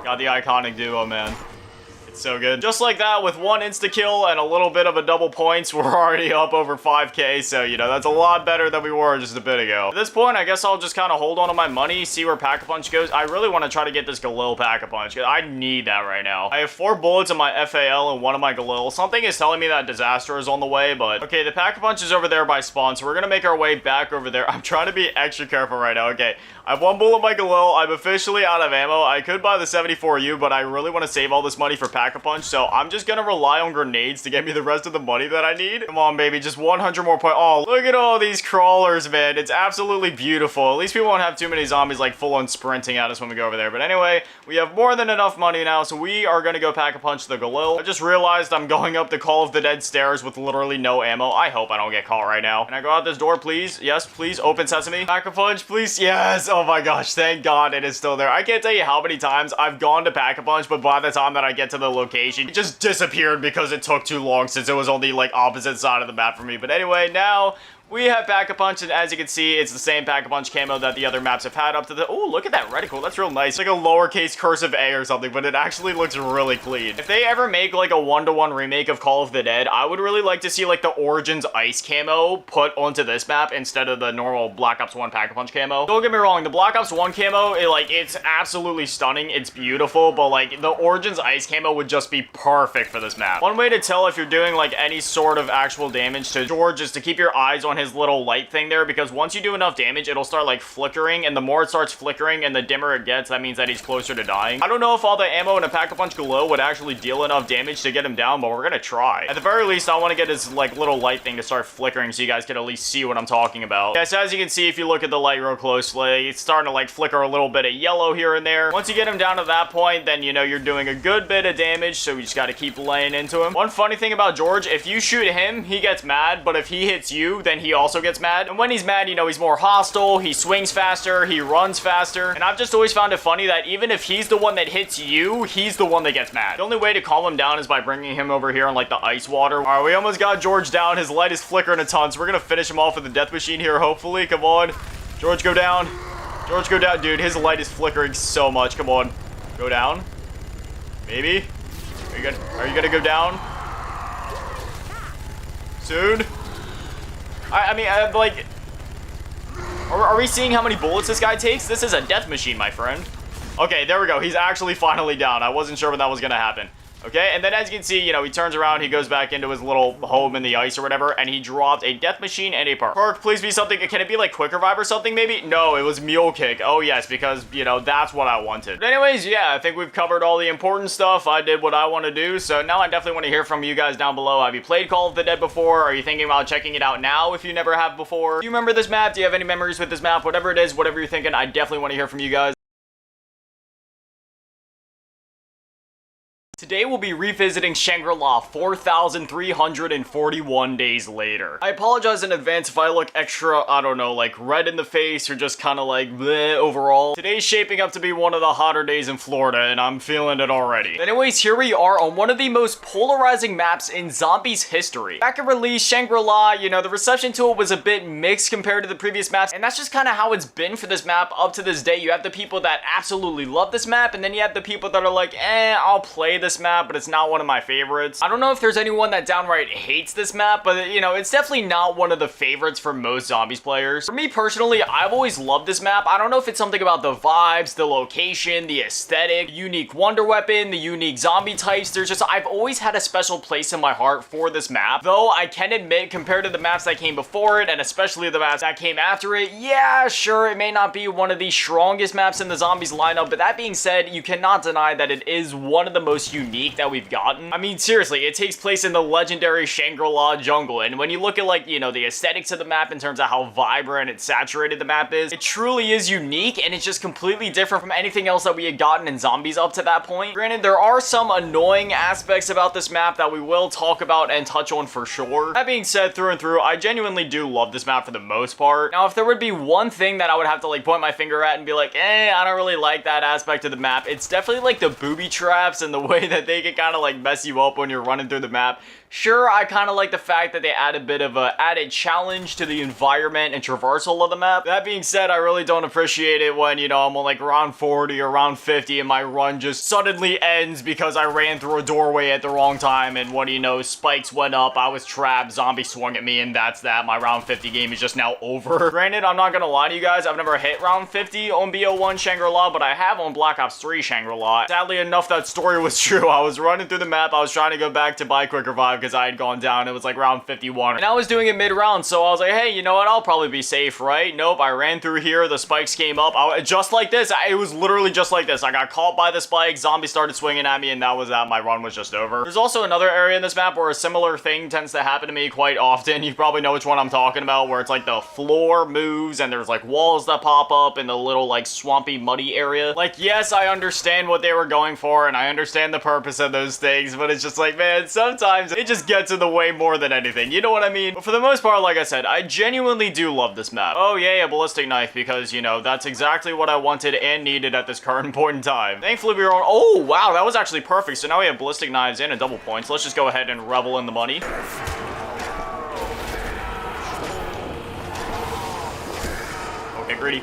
Got the iconic duo, man. It's so good. Just like that, with one insta-kill and a little bit of a double points, we're already up over 5K, so, you know, that's a lot better than we were just a bit ago. At this point, I guess I'll just kind of hold on to my money, see where Pack-a-Punch goes. I really want to try to get this Galil Pack-a-Punch, because I need that right now. I have 4 bullets in my FAL and 1 in my Galil. Something is telling me that disaster is on the way, but... Okay, the Pack-a-Punch is over there by spawn, so we're gonna make our way back over there. I'm trying to be extra careful right now. Okay, I have 1 bullet in my Galil. I'm officially out of ammo. I could buy the 74U, but I really want to save all this money for Pack-a-Punch, so I'm just gonna rely on grenades to get me the rest of the money that I need. Come on, baby, just 100 more points. Oh, look at all these crawlers, man. It's absolutely beautiful. At least we won't have too many zombies like full-on sprinting at us when we go over there. But anyway, we have more than enough money now, so we are gonna go Pack-a-Punch the Galil. I just realized I'm going up the Call of the Dead stairs with literally no ammo. I hope I don't get caught right now. Can I go out this door, please? Yes, please. Open sesame. Pack-a-Punch, please. Yes. Oh my gosh, thank God it is still there. I can't tell you how many times I've gone to Pack-a-Punch, but by the time that I get to the location. It just disappeared because it took too long since it was on the, like, opposite side of the map for me. But anyway, now we have Pack-a-Punch, and as you can see, it's the same Pack-a-Punch camo that the other maps have had up to the... Oh, look at that reticle. That's real nice. It's like a lowercase cursive A or something, but it actually looks really clean. If they ever make, like, a 1-to-1 remake of Call of the Dead, I would really like to see, like, the Origins Ice camo put onto this map instead of the normal Black Ops 1 Pack-a-Punch camo. Don't get me wrong, the Black Ops 1 camo, it's absolutely stunning. It's beautiful, but, like, the Origins Ice camo would just be perfect for this map. One way to tell if you're doing, like, any sort of actual damage to George is to keep your eyes on his little light thing there, because once you do enough damage, it'll start, like, flickering, and the more it starts flickering and the dimmer it gets, that means that he's closer to dying. I don't know if all the ammo in a Pack-a-Punch Glow would actually deal enough damage to get him down, but we're gonna try. At the very least, I want to get his, like, little light thing to start flickering so you guys can at least see what I'm talking about. Yeah, so as you can see, if you look at the light real closely, it's starting to, like, flicker a little bit of yellow here and there. Once you get him down to that point, then, you know, you're doing a good bit of damage, so we just gotta keep laying into him. One funny thing about George, if you shoot him, he gets mad, but if he hits you, then he also gets mad. And when he's mad, you know, he's more hostile, he swings faster, he runs faster, and I've just always found it funny that even if he's the one that hits you, he's the one that gets mad. The only way to calm him down is by bringing him over here on, like, the ice water. All right, we almost got George down. His light is flickering a ton, so we're gonna finish him off with the death machine here, hopefully. Come on. George, go down. George, go down. Dude, his light is flickering so much. Come on. Go down. Maybe. Are you gonna go down? Soon? I mean, like... Are we seeing how many bullets this guy takes? This is a death machine, my friend. Okay, there we go. He's actually finally down. I wasn't sure when that was gonna happen. Okay, and then as you can see, you know, he turns around, he goes back into his little home in the ice or whatever, and he dropped a death machine and a perk. Perk, please be something. Can it be like Quick Revive or something, maybe? No, it was Mule Kick. Oh, yes, because, you know, that's what I wanted. But anyways, yeah, I think we've covered all the important stuff. I did what I want to do, so now I definitely want to hear from you guys down below. Have you played Call of the Dead before? Are you thinking about checking it out now if you never have before? Do you remember this map? Do you have any memories with this map? Whatever it is, whatever you're thinking, I definitely want to hear from you guys. Today we'll be revisiting Shangri-La 4,341 days later. I apologize in advance if I look extra, I don't know, like red in the face or just kind of like bleh overall. Today's shaping up to be one of the hotter days in Florida and I'm feeling it already. Anyways, here we are on one of the most polarizing maps in zombies history. Back at release, Shangri-La, you know, the reception to it was a bit mixed compared to the previous maps, and that's just kind of how it's been for this map up to this day. You have the people that absolutely love this map, and then you have the people that are like, I'll play this map, but it's not one of my favorites. I don't know if there's anyone that downright hates this map, but you know, it's definitely not one of the favorites for most zombies players. For me personally, I've always loved this map. I don't know if it's something about the vibes, the location, the aesthetic, the unique wonder weapon, the unique zombie types. I've always had a special place in my heart for this map. Though I can admit, compared to the maps that came before it, and especially the maps that came after it, yeah, sure, it may not be one of the strongest maps in the zombies lineup, but that being said, you cannot deny that it is one of the most unique that we've gotten. I mean, seriously, it takes place in the legendary Shangri-La jungle, and when you look at, like, you know, the aesthetics of the map in terms of how vibrant and saturated the map is, it truly is unique, and it's just completely different from anything else that we had gotten in zombies up to that point. Granted, there are some annoying aspects about this map that we will talk about and touch on for sure. That being said, through and through, I genuinely do love this map for the most part. Now, if there would be one thing that I would have to, like, point my finger at and be like, I don't really like that aspect of the map, it's definitely, like, the booby traps and the way that they can kind of like mess you up when you're running through the map. Sure, I kind of like the fact that they add a bit of a added challenge to the environment and traversal of the map. That being said, I really don't appreciate it when, you know, I'm on like round 40 or round 50 and my run just suddenly ends because I ran through a doorway at the wrong time, and what do you know, spikes went up, I was trapped, zombie swung at me, and that's that. My round 50 game is just now over. Granted, I'm not gonna lie to you guys, I've never hit round 50 on BO1 Shangri-La, but I have on Black Ops 3 Shangri-La. Sadly enough, that story was true. I was running through the map, I was trying to go back to buy Quick Revive because I had gone down. It was like round 51 and I was doing it mid-round, so I was like, hey, you know what, I'll probably be safe, right? Nope, I ran through here, the spikes came up, just like this. It was literally just like this. I got caught by the spike, zombies started swinging at me, and that was that. My run was just over. There's also another area in this map where a similar thing tends to happen to me quite often. You probably know which one I'm talking about, where it's like the floor moves and there's like walls that pop up in the little like swampy muddy area. Like, yes, I understand what they were going for and I understand the purpose of those things, but it's just like, man, sometimes it just gets in the way more than anything. You know what I mean? But for the most part, like I said, I genuinely do love this map. Oh yeah, a ballistic knife, because, you know, that's exactly what I wanted and needed at this current point in time. Thankfully, we were on... Oh, wow, that was actually perfect. So now we have ballistic knives and a double point. So let's just go ahead and revel in the money. Okay, greedy.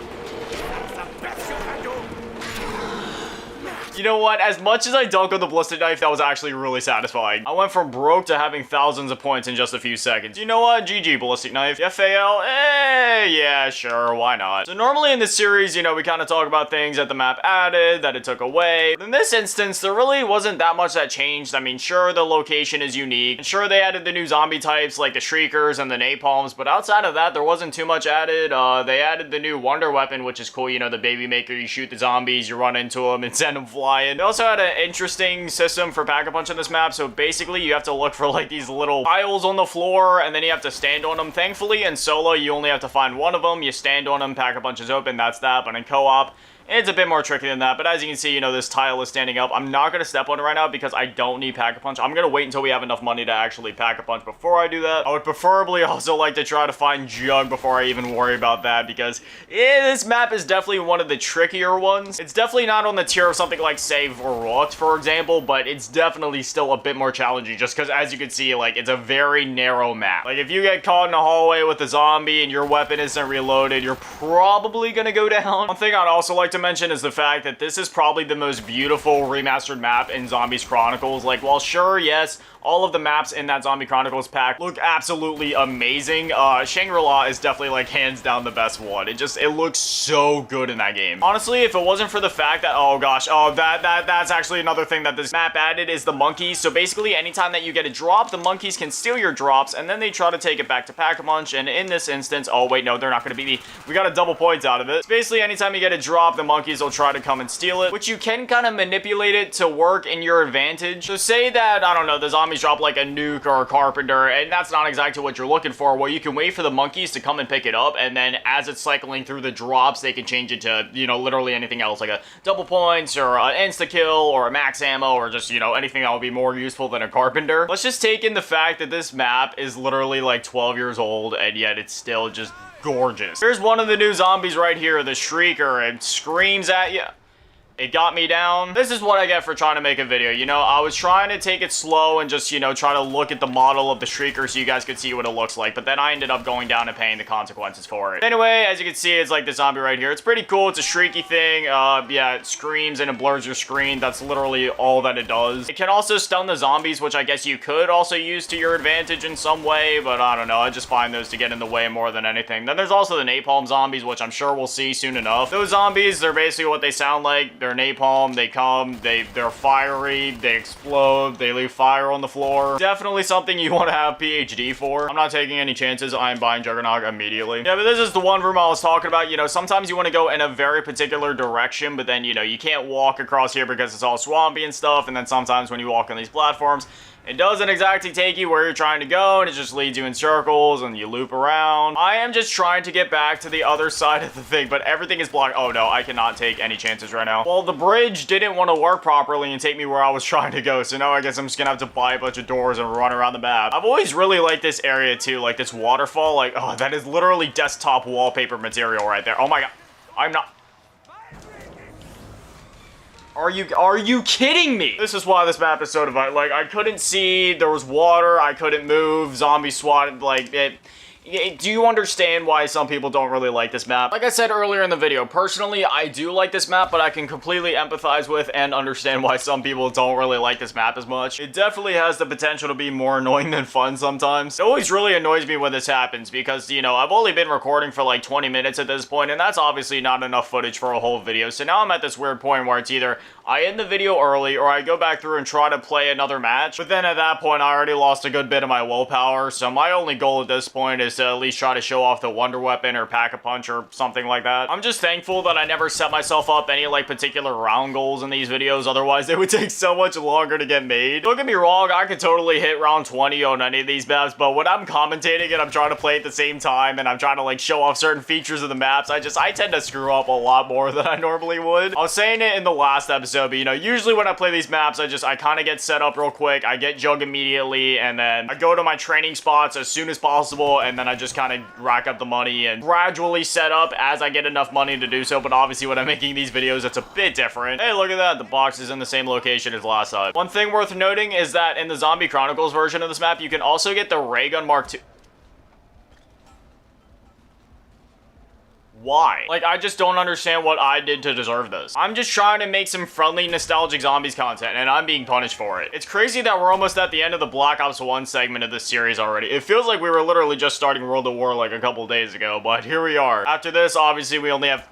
You know what? As much as I dunk on the ballistic knife, that was actually really satisfying. I went from broke to having thousands of points in just a few seconds. You know what? GG, ballistic knife. FAL? Yeah, sure, why not? So normally in this series, you know, we kind of talk about things that the map added, that it took away. But in this instance, there really wasn't that much that changed. I mean, sure, the location is unique. And sure, they added the new zombie types like the Shriekers and the Napalms. But outside of that, there wasn't too much added. They added the new Wonder Weapon, which is cool. You know, the Baby Maker, you shoot the zombies, you run into them and send them flying. They also had an interesting system for Pack-a-Punch on this map. So basically, you have to look for like these little piles on the floor, and then you have to stand on them. Thankfully, in solo, you only have to find one of them. You stand on them, Pack-a-Punch is open, that's that. But in co-op, it's a bit more tricky than that. But as you can see, you know, this tile is standing up. I'm not going to step on it right now because I don't need Pack-a-Punch. I'm going to wait until we have enough money to actually Pack-a-Punch before I do that. I would preferably also like to try to find Jug before I even worry about that, because this map is definitely one of the trickier ones. It's definitely not on the tier of something like, say, Varrock, for example, but it's definitely still a bit more challenging just because, as you can see, like, it's a very narrow map. Like, if you get caught in a hallway with a zombie and your weapon isn't reloaded, you're probably going to go down. One thing I'd also like to mention is the fact that this is probably the most beautiful remastered map in Zombies Chronicles. Like, while sure, yes, all of the maps in that Zombie Chronicles pack look absolutely amazing, Shangri-La is definitely, like, hands down the best one. It looks so good in that game. Honestly, if it wasn't for the fact that, oh gosh, that's actually another thing that this map added is the monkeys. So basically, anytime that you get a drop, the monkeys can steal your drops, and then they try to take it back to Pack-a-Punch, and in this instance, oh wait, no, they're not gonna beat me. We got a double points out of it. So basically, anytime you get a drop, the monkeys will try to come and steal it, which you can kind of manipulate it to work in your advantage. So say that, I don't know, the zombies drop like a nuke or a carpenter, and that's not exactly what you're looking for. Well, you can wait for the monkeys to come and pick it up, and then as it's cycling through the drops, they can change it to, you know, literally anything else, like a double points or an insta-kill or a max ammo or just, you know, anything that would be more useful than a carpenter. Let's just take in the fact that this map is literally like 12 years old, and yet it's still just gorgeous. Here's one of the new zombies right here, the Shrieker. It screams at you. It got me down. This is what I get for trying to make a video. You know, I was trying to take it slow and just, you know, try to look at the model of the Shrieker so you guys could see what it looks like. But then I ended up going down and paying the consequences for it. Anyway, as you can see, it's like the zombie right here. It's pretty cool. It's a shrieky thing. Yeah, it screams and it blurs your screen. That's literally all that it does. It can also stun the zombies, which I guess you could also use to your advantage in some way. But I don't know. I just find those to get in the way more than anything. Then there's also the napalm zombies, which I'm sure we'll see soon enough. Those zombies, they're basically what they sound like. They're napalm, they come, they're fiery, they explode, they leave fire on the floor. Definitely something you want to have PhD for. I'm not taking any chances. I'm buying Juggernaut immediately. Yeah, but this is the one room I was talking about. You know, sometimes you want to go in a very particular direction, but then, you know, you can't walk across here because it's all swampy and stuff, and then sometimes when you walk on these platforms, it doesn't exactly take you where you're trying to go, and it just leads you in circles, and you loop around. I am just trying to get back to the other side of the thing, but everything is blocked. Oh no, I cannot take any chances right now. Well, the bridge didn't want to work properly and take me where I was trying to go, so now I guess I'm just gonna have to buy a bunch of doors and run around the map. I've always really liked this area too, like this waterfall. Like, oh, that is literally desktop wallpaper material right there. Oh my god. I'm not... Are you kidding me? This is why this map is so divided. Like, I couldn't see, there was water, I couldn't move, zombie swat, like, do you understand why some people don't really like this map? Like I said earlier in the video, personally, I do like this map, but I can completely empathize with and understand why some people don't really like this map as much. It definitely has the potential to be more annoying than fun sometimes. It always really annoys me when this happens because, you know, I've only been recording for like 20 minutes at this point, and that's obviously not enough footage for a whole video. So now I'm at this weird point where it's either I end the video early or I go back through and try to play another match. But then at that point, I already lost a good bit of my willpower. So my only goal at this point is just to at least try to show off the wonder weapon or pack-a-punch or something like that. I'm just thankful that I never set myself up any like particular round goals in these videos, otherwise they would take so much longer to get made. Don't get me wrong, I could totally hit round 20 on any of these maps, but when I'm commentating and I'm trying to play at the same time and I'm trying to like show off certain features of the maps, I tend to screw up a lot more than I normally would. I was saying it in the last episode, but you know, usually when I play these maps, I kind of get set up real quick, I get jug immediately, and then I go to my training spots as soon as possible, and then I just kind of rack up the money and gradually set up as I get enough money to do so. But obviously when I'm making these videos, it's a bit different. Hey, look at that, the box is in the same location as last time. One thing worth noting is that in the Zombie Chronicles version of this map, you can also get the Ray Gun Mark II. Why? Like, I just don't understand what I did to deserve this. I'm just trying to make some friendly, nostalgic zombies content, and I'm being punished for it. It's crazy that we're almost at the end of the Black Ops 1 segment of this series already. It feels like we were literally just starting World at War like a couple days ago, but here we are. After this, obviously, we only have...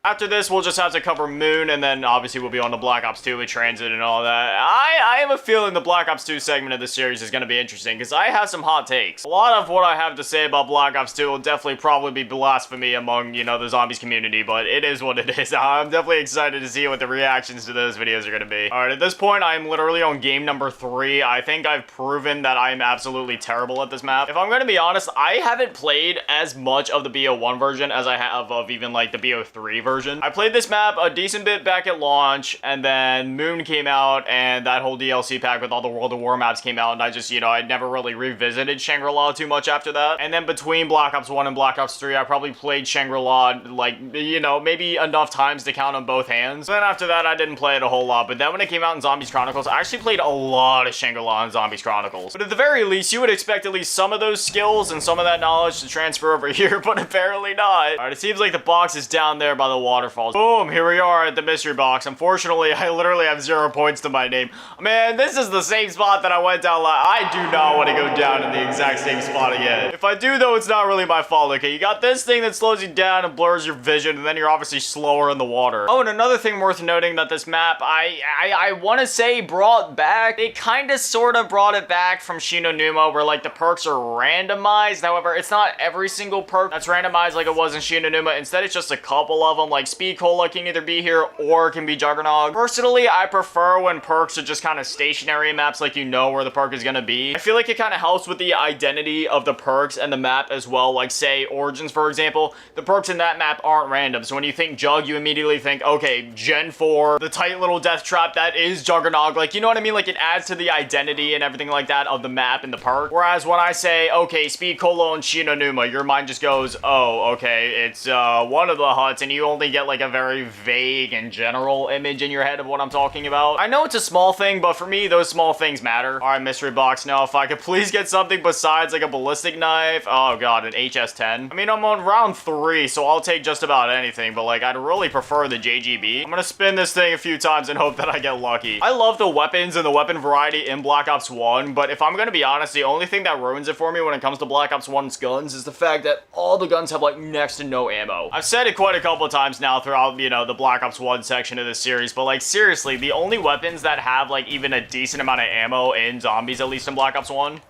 After this, we'll just have to cover Moon, and then obviously we'll be on the Black Ops 2 with Transit and all that. I have a feeling the Black Ops 2 segment of this series is going to be interesting, because I have some hot takes. A lot of what I have to say about Black Ops 2 will definitely probably be blasphemy among, you know, the zombies community, but it is what it is. I'm definitely excited to see what the reactions to those videos are going to be. Alright, at this point, I'm literally on game number 3. I think I've proven that I'm absolutely terrible at this map. If I'm going to be honest, I haven't played as much of the BO1 version as I have of even, like, the BO3 version. I played this map a decent bit back at launch, and then Moon came out, and that whole DLC pack with all the World at War maps came out, and I just, you know, I never really revisited Shangri-La too much after that. And then between Black Ops 1 and Black Ops 3, I probably played Shangri-La, like, you know, maybe enough times to count on both hands. Then after that, I didn't play it a whole lot, but then when it came out in Zombies Chronicles, I actually played a lot of Shangri-La in Zombies Chronicles. But at the very least, you would expect at least some of those skills and some of that knowledge to transfer over here, but apparently not. Alright, it seems like the box is down there by the waterfalls. Boom, here we are at the mystery box. Unfortunately, I literally have 0 points to my name. Man, this is the same spot that I went down last. I do not want to go down in the exact same spot again. If I do, though, it's not really my fault. Okay, you got this thing that slows you down and blurs your vision, and then you're obviously slower in the water. Oh, and another thing worth noting that this map, I want to say brought back. They kind of sort of brought it back from Shino Numa, where like the perks are randomized. However, it's not every single perk that's randomized like it was in Shino Numa. Instead, it's just a couple of them. Like Speed Cola can either be here or it can be Juggernog. Personally, I prefer when perks are just kind of stationary maps, like you know where the perk is gonna be. I feel like it kind of helps with the identity of the perks and the map as well. Like say Origins, for example, the perks in that map aren't random. So when you think Jug, you immediately think, okay, Gen 4, the tight little death trap, that is Juggernog. Like, you know what I mean? Like it adds to the identity and everything like that of the map and the perk. Whereas when I say, okay, Speed Cola and Shino Numa, your mind just goes, oh, okay, it's one of the huts, and you only get like a very vague and general image in your head of what I'm talking about. I know it's a small thing, but for me, those small things matter. All right, mystery box. Now, if I could please get something besides like a ballistic knife. Oh god, an HS-10. I mean, I'm on round 3, so I'll take just about anything, but like, I'd really prefer the JGB. I'm gonna spin this thing a few times and hope that I get lucky. I love the weapons and the weapon variety in Black Ops 1, but if I'm gonna be honest, the only thing that ruins it for me when it comes to Black Ops 1's guns is the fact that all the guns have like next to no ammo. I've said it quite a couple of times now throughout, you know, the Black Ops 1 section of this series, but like seriously, the only weapons that have like even a decent amount of ammo in zombies, at least in Black Ops 1,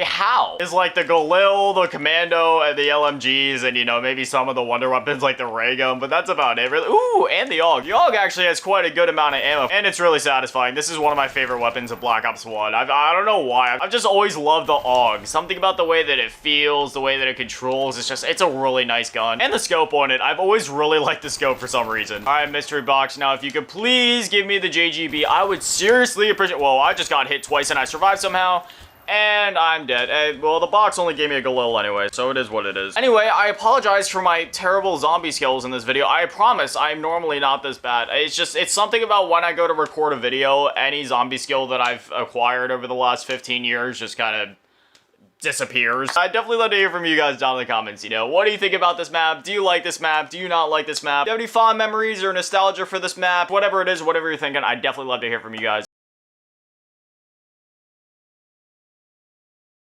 how? Is like the Galil, the Commando, and the LMGs, and you know, maybe some of the wonder weapons like the ray gun, but that's about it, really. Ooh, and the AUG. The AUG actually has quite a good amount of ammo, and it's really satisfying. This is one of my favorite weapons of Black Ops 1. I don't know why. I've just always loved the AUG. Something about the way that it feels, the way that it controls, it's a really nice gun. And the scope on it, I've always really liked the scope for some reason. All right, mystery box. Now, if you could please give me the JGB, I would seriously appreciate. Whoa, I just got hit twice and I survived somehow. And I'm dead. Well, the box only gave me a Galil anyway, so it is what it is. Anyway, I apologize for my terrible zombie skills in this video. I promise I'm normally not this bad. It's something about when I go to record a video, any zombie skill that I've acquired over the last 15 years just kind of disappears. I'd definitely love to hear from you guys down in the comments, you know. What do you think about this map? Do you like this map? Do you not like this map? Do you have any fond memories or nostalgia for this map? Whatever it is, whatever you're thinking, I'd definitely love to hear from you guys.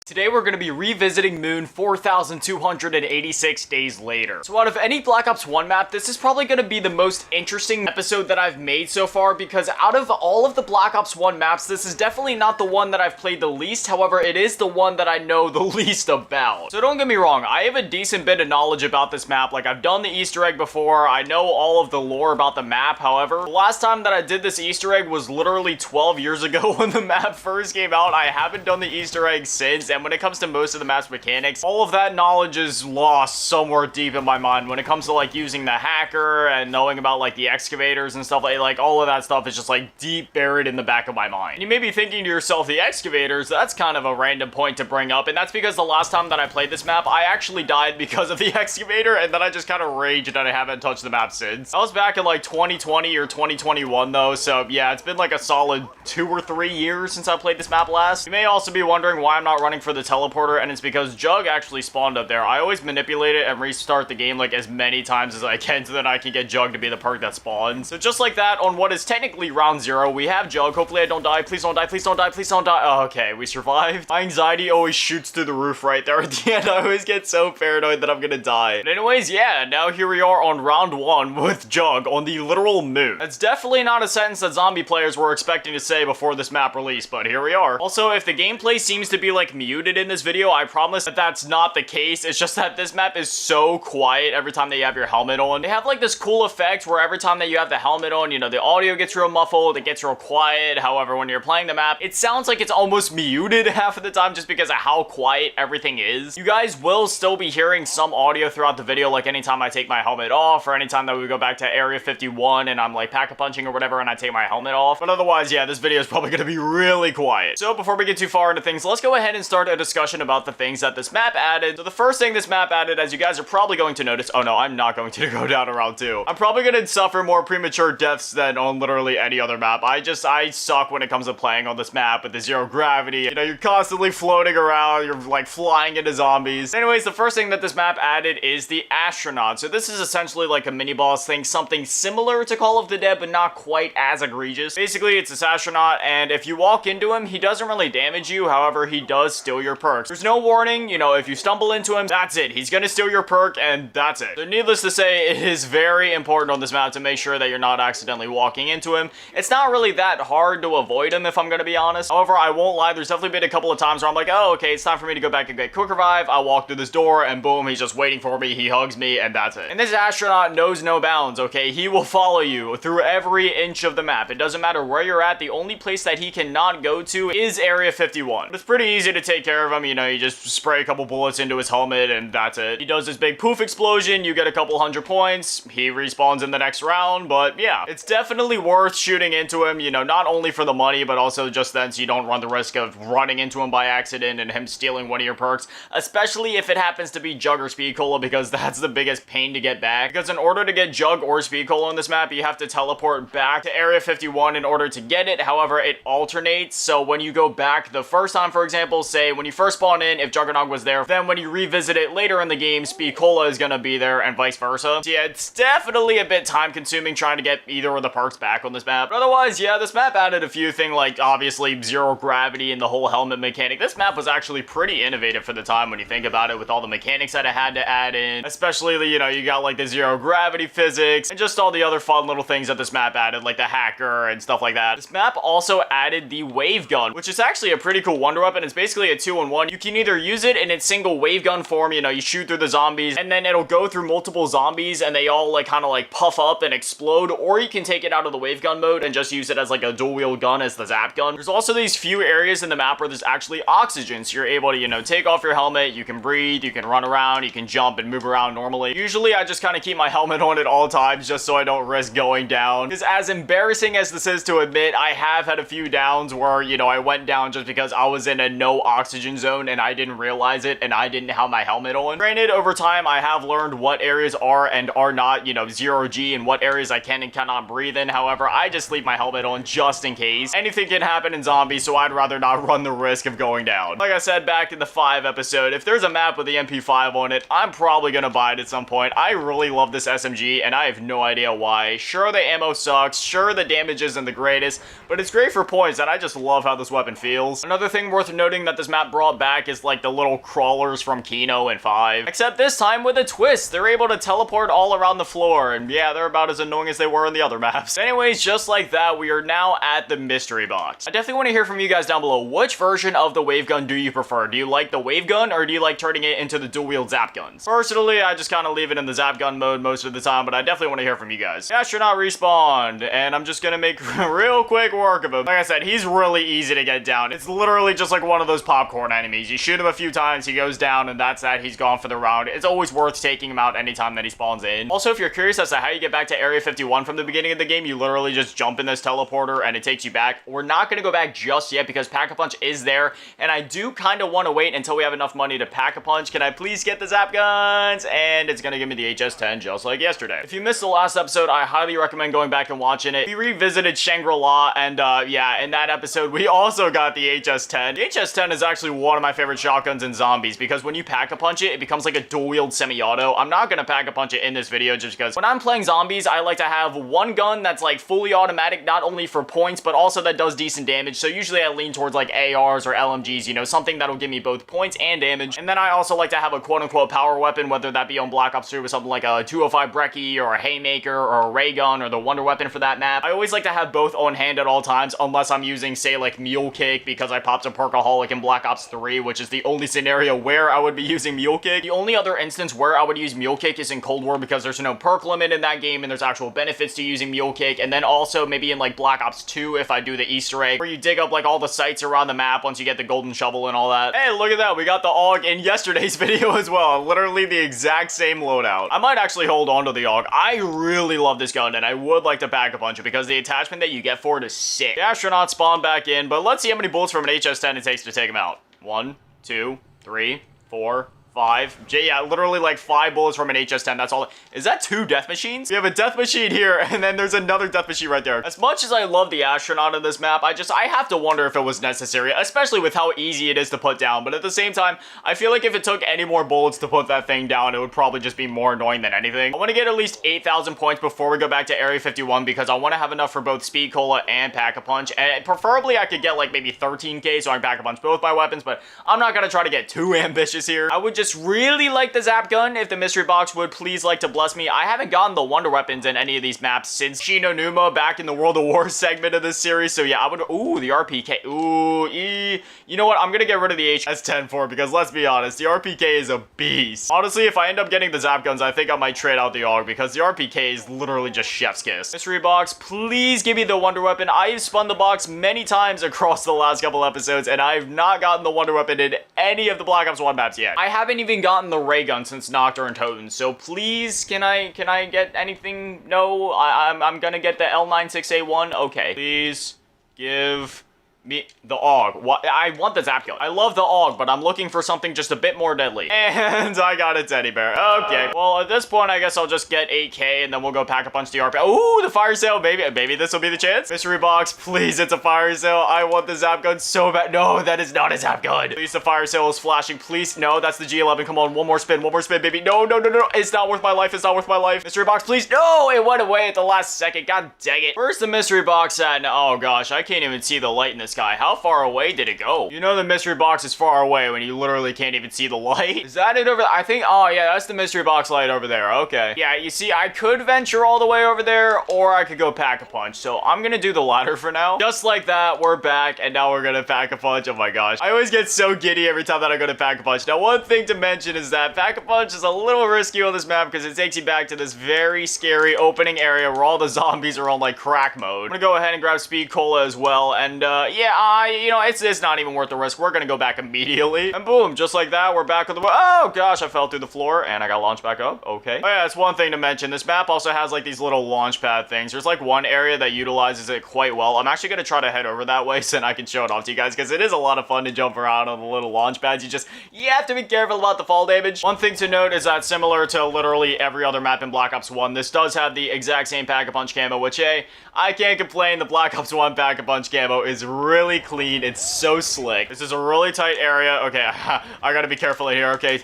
Today we're going to be revisiting Moon 4,286 days later. So out of any Black Ops 1 map, this is probably going to be the most interesting episode that I've made so far, because out of all of the Black Ops 1 maps, this is definitely not the one that I've played the least. However, it is the one that I know the least about. So don't get me wrong, I have a decent bit of knowledge about this map. Like, I've done the Easter egg before, I know all of the lore about the map. However, the last time that I did this Easter egg was literally 12 years ago when the map first came out. I haven't done the Easter egg since, and when it comes to most of the map's mechanics, all of that knowledge is lost somewhere deep in my mind. When it comes to like using the hacker and knowing about like the excavators and stuff, like all of that stuff is just like deep buried in the back of my mind. And you may be thinking to yourself, the excavators, that's kind of a random point to bring up, and that's because the last time that I played this map, I actually died because of the excavator, and then I just kind of raged and I haven't touched the map since. I was back in like 2020 or 2021 though, so yeah, it's been like a solid 2 or 3 years since I played this map last. You may also be wondering why I'm not running for the teleporter, and it's because Jug actually spawned up there. I always manipulate it and restart the game like as many times as I can so that I can get Jug to be the perk that spawns. So just like that, on what is technically round 0, we have Jug. Hopefully I don't die. Please don't die. Please don't die. Please don't die. Oh, okay, we survived. My anxiety always shoots through the roof right there at the end. I always get so paranoid that I'm gonna die. But anyways, yeah, now here we are on round 1 with Jug on the literal moon. That's definitely not a sentence that zombie players were expecting to say before this map release, but here we are. Also, if the gameplay seems to be like muted in this video, I promise that that's not the case. It's just that this map is so quiet every time that you have your helmet on. They have like this cool effect where every time that you have the helmet on, you know, the audio gets real muffled, it gets real quiet. However, when you're playing the map, it sounds like it's almost muted half of the time just because of how quiet everything is. You guys will still be hearing some audio throughout the video, like anytime I take my helmet off, or anytime that we go back to Area 51 and I'm like pack-a-punching or whatever and I take my helmet off. But otherwise, yeah, this video is probably going to be really quiet. So before we get too far into things, let's go ahead and start a discussion about the things that this map added. So the first thing this map added, as you guys are probably going to notice, oh no, I'm not going to go down to round 2. I'm probably going to suffer more premature deaths than on literally any other map. I suck when it comes to playing on this map with the zero gravity. You know, you're constantly floating around, you're like flying into zombies. Anyways, the first thing that this map added is the astronaut. So this is essentially like a mini boss thing, something similar to Call of the Dead, but not quite as egregious. Basically, it's this astronaut, and if you walk into him, he doesn't really damage you. However, he does steal your perks. There's no warning, you know, if you stumble into him, that's it. He's gonna steal your perk, and that's it. So needless to say, it is very important on this map to make sure that you're not accidentally walking into him. It's not really that hard to avoid him, if I'm gonna be honest. However, I won't lie, there's definitely been a couple of times where I'm like, oh, okay, it's time for me to go back and get quick revive. I walk through this door, and boom, he's just waiting for me. He hugs me, and that's it. And this astronaut knows no bounds, okay? He will follow you through every inch of the map. It doesn't matter where you're at. The only place that he cannot go to is Area 51. But it's pretty easy to take care of him. You know, you just spray a couple bullets into his helmet, and that's it. He does this big poof explosion. You get a couple 100 points. He respawns in the next round, but yeah, it's definitely worth shooting into him, you know, not only for the money, but also just then so you don't run the risk of running into him by accident and him stealing one of your perks, especially if it happens to be Jug or Speed Cola, because that's the biggest pain to get back. Because in order to get Jug or Speed Cola on this map, you have to teleport back to Area 51 in order to get it. However, it alternates, so when you go back the first time, for example, say when you first spawn in, if Juggernog was there, then when you revisit it later in the game, Speed Cola is gonna be there and vice versa. So yeah, it's definitely a bit time consuming trying to get either of the perks back on this map. But otherwise, yeah, this map added a few things like obviously zero gravity and the whole helmet mechanic. This map was actually pretty innovative for the time when you think about it, with all the mechanics that it had to add in, especially the, you know, you got like the zero gravity physics and just all the other fun little things that this map added, like the hacker and stuff like that. This map also added the wave gun, which is actually a pretty cool wonder weapon. It's basically a 2-in-1. You can either use it in its single wave gun form, you know, you shoot through the zombies and then it'll go through multiple zombies and they all like kind of like puff up and explode, or you can take it out of the wave gun mode and just use it as like a dual wield gun as the zap gun. There's also these few areas in the map where there's actually oxygen, so you're able to, you know, take off your helmet, you can breathe, you can run around, you can jump and move around normally. Usually I just kind of keep my helmet on at all times just so I don't risk going down, because as embarrassing as this is to admit, I have had a few downs where, you know, I went down just because I was in a no oxygen zone and I didn't realize it and I didn't have my helmet on. Granted, over time I have learned what areas are and are not, you know, zero G, and what areas I can and cannot breathe in. However, I just leave my helmet on just in case. Anything can happen in zombies, so I'd rather not run the risk of going down. Like I said back in the 5 episode, if there's a map with the MP5 on it, I'm probably gonna buy it at some point. I really love this SMG and I have no idea why. Sure, the ammo sucks, sure the damage isn't the greatest, but it's great for points and I just love how this weapon feels. Another thing worth noting that this map brought back is like the little crawlers from KINO and 5. Except this time with a twist. They're able to teleport all around the floor, and yeah, they're about as annoying as they were in the other maps. Anyways, just like that, we are now at the mystery box. I definitely want to hear from you guys down below. Which version of the wave gun do you prefer? Do you like the wave gun, or do you like turning it into the dual-wield zap guns? Personally, I just kind of leave it in the zap gun mode most of the time, but I definitely want to hear from you guys. The astronaut respawned, and I'm just gonna make real quick work of him. Like I said, he's really easy to get down. It's literally just like one of those popcorn enemies. You shoot him a few times, he goes down, and that's that. He's gone for the round. It's always worth taking him out anytime that he spawns in. Also, if you're curious as to how you get back to Area 51 from the beginning of the game, you literally just jump in this teleporter and it takes you back. We're not gonna go back just yet because Pack-a-Punch is there, and I do kind of want to wait until we have enough money to Pack-a-Punch. Can I please get the zap guns? And it's gonna give me the HS-10 just like yesterday. If you missed the last episode, I highly recommend going back and watching it. We revisited Shangri-La, and yeah, in that episode, we also got the HS-10. The HS-10 is actually one of my favorite shotguns in zombies because when you Pack-a-Punch it, it becomes like a dual-wield semi-auto. I'm not gonna Pack-a-Punch it in this video just because when I'm playing zombies, I like to have one gun that's like fully automatic, not only for points, but also that does decent damage. So usually I lean towards like ARs or LMGs, you know, something that'll give me both points and damage. And then I also like to have a quote-unquote power weapon, whether that be on Black Ops 3 with something like a 205 Brecci or a Haymaker or a ray gun or the Wonder Weapon for that map. I always like to have both on hand at all times unless I'm using, say, like Mule Kick because I popped a Perkaholic in Black Ops 3, which is the only scenario where I would be using Mule Kick. The only other instance where I would use Mule Kick is in Cold War because there's no perk limit in that game and there's actual benefits to using Mule Kick. And then also maybe in like Black Ops 2 if I do the Easter egg where you dig up like all the sites around the map once you get the golden shovel and all that. Hey, look at that. We got the AUG in yesterday's video as well. Literally the exact same loadout. I might actually hold on to the AUG. I really love this gun and I would like to Pack-a-Punch it because the attachment that you get for it is sick. The astronaut spawned back in, but let's see how many bullets from an HS-10 it takes to take him out. 1, 2, 3, 4, 5. Yeah, literally like 5 bullets from an HS-10. That's all. Is that 2 death machines? We have a death machine here, and then there's another death machine right there. As much as I love the astronaut in this map, I have to wonder if it was necessary, especially with how easy it is to put down. But at the same time, I feel like if it took any more bullets to put that thing down, it would probably just be more annoying than anything. I want to get at least 8,000 points before we go back to Area 51 because I want to have enough for both Speed Cola and Pack-a-Punch. And preferably, I could get like maybe 13k so I can Pack-a-Punch both my weapons, but I'm not going to try to get too ambitious here. I would just really like the zap gun if the mystery box would please like to bless me. I haven't gotten the wonder weapons in any of these maps since Shino Numa back in the World of War segment of this series. So yeah, I would, ooh, the RPK, ooh, you know what? I'm gonna get rid of the HS-10 for it because let's be honest, the RPK is a beast. Honestly, if I end up getting the zap guns, I think I might trade out the AUG because the RPK is literally just chef's kiss. Mystery box, please give me the wonder weapon. I've spun the box many times across the last couple episodes and I've not gotten the wonder weapon in any of the Black Ops 1 maps yet. I haven't even gotten the ray gun since Nocturne and Toten, so please, can I get anything? No, I'm gonna get the L96A1. Okay, please give me the AUG. What? I want the zap gun. I love the AUG, but I'm looking for something just a bit more deadly. And I got a teddy bear. Okay. Well, at this point, I guess I'll just get 8k and then we'll go Pack-a-Punch the RP. Ooh, the fire sale, baby. Maybe this will be the chance. Mystery box, please. It's a fire sale. I want the zap gun so bad. No, that is not a zap gun. Please, the fire sale is flashing. Please. No, that's the G11. Come on. One more spin, baby. No, no, no, no. It's not worth my life. It's not worth my life. Mystery box, please. No, it went away at the last second. God dang it. Where's the mystery box at? Oh gosh, I can't even see the light in the sky. How far away did it go? You know the mystery box is far away when you literally can't even see the light. Is that it over there? I think, oh yeah, that's the mystery box light over there. Okay. Yeah, you see, I could venture all the way over there, or I could go Pack-a-Punch. So I'm gonna do the latter for now. Just like that, we're back, and now we're gonna Pack-a-Punch. Oh my gosh. I always get so giddy every time that I go to Pack-a-Punch. Now, one thing to mention is that Pack-a-Punch is a little risky on this map because it takes you back to this very scary opening area where all the zombies are on like crack mode. I'm gonna go ahead and grab Speed Cola as well, and yeah, you know, it's not even worth the risk. We're gonna go back immediately. And boom, just like that, we're back on the... Oh gosh, I fell through the floor and I got launched back up. Okay. Oh yeah, that's one thing to mention. This map also has like these little launch pad things. There's like one area that utilizes it quite well. I'm actually gonna try to head over that way so then I can show it off to you guys because it is a lot of fun to jump around on the little launch pads. You have to be careful about the fall damage. One thing to note is that similar to literally every other map in Black Ops 1, this does have the exact same Pack-a-Punch camo, which, hey, I can't complain. The Black Ops 1 Pack-a-Punch camo is really clean. It's so slick. This is a really tight area. Okay, I gotta be careful in here. Okay,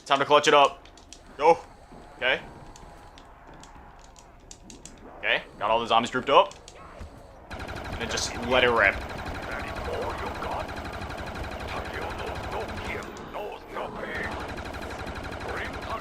time to clutch it up. Go. Okay. Okay, got all the zombies grouped up. And then just let it rip.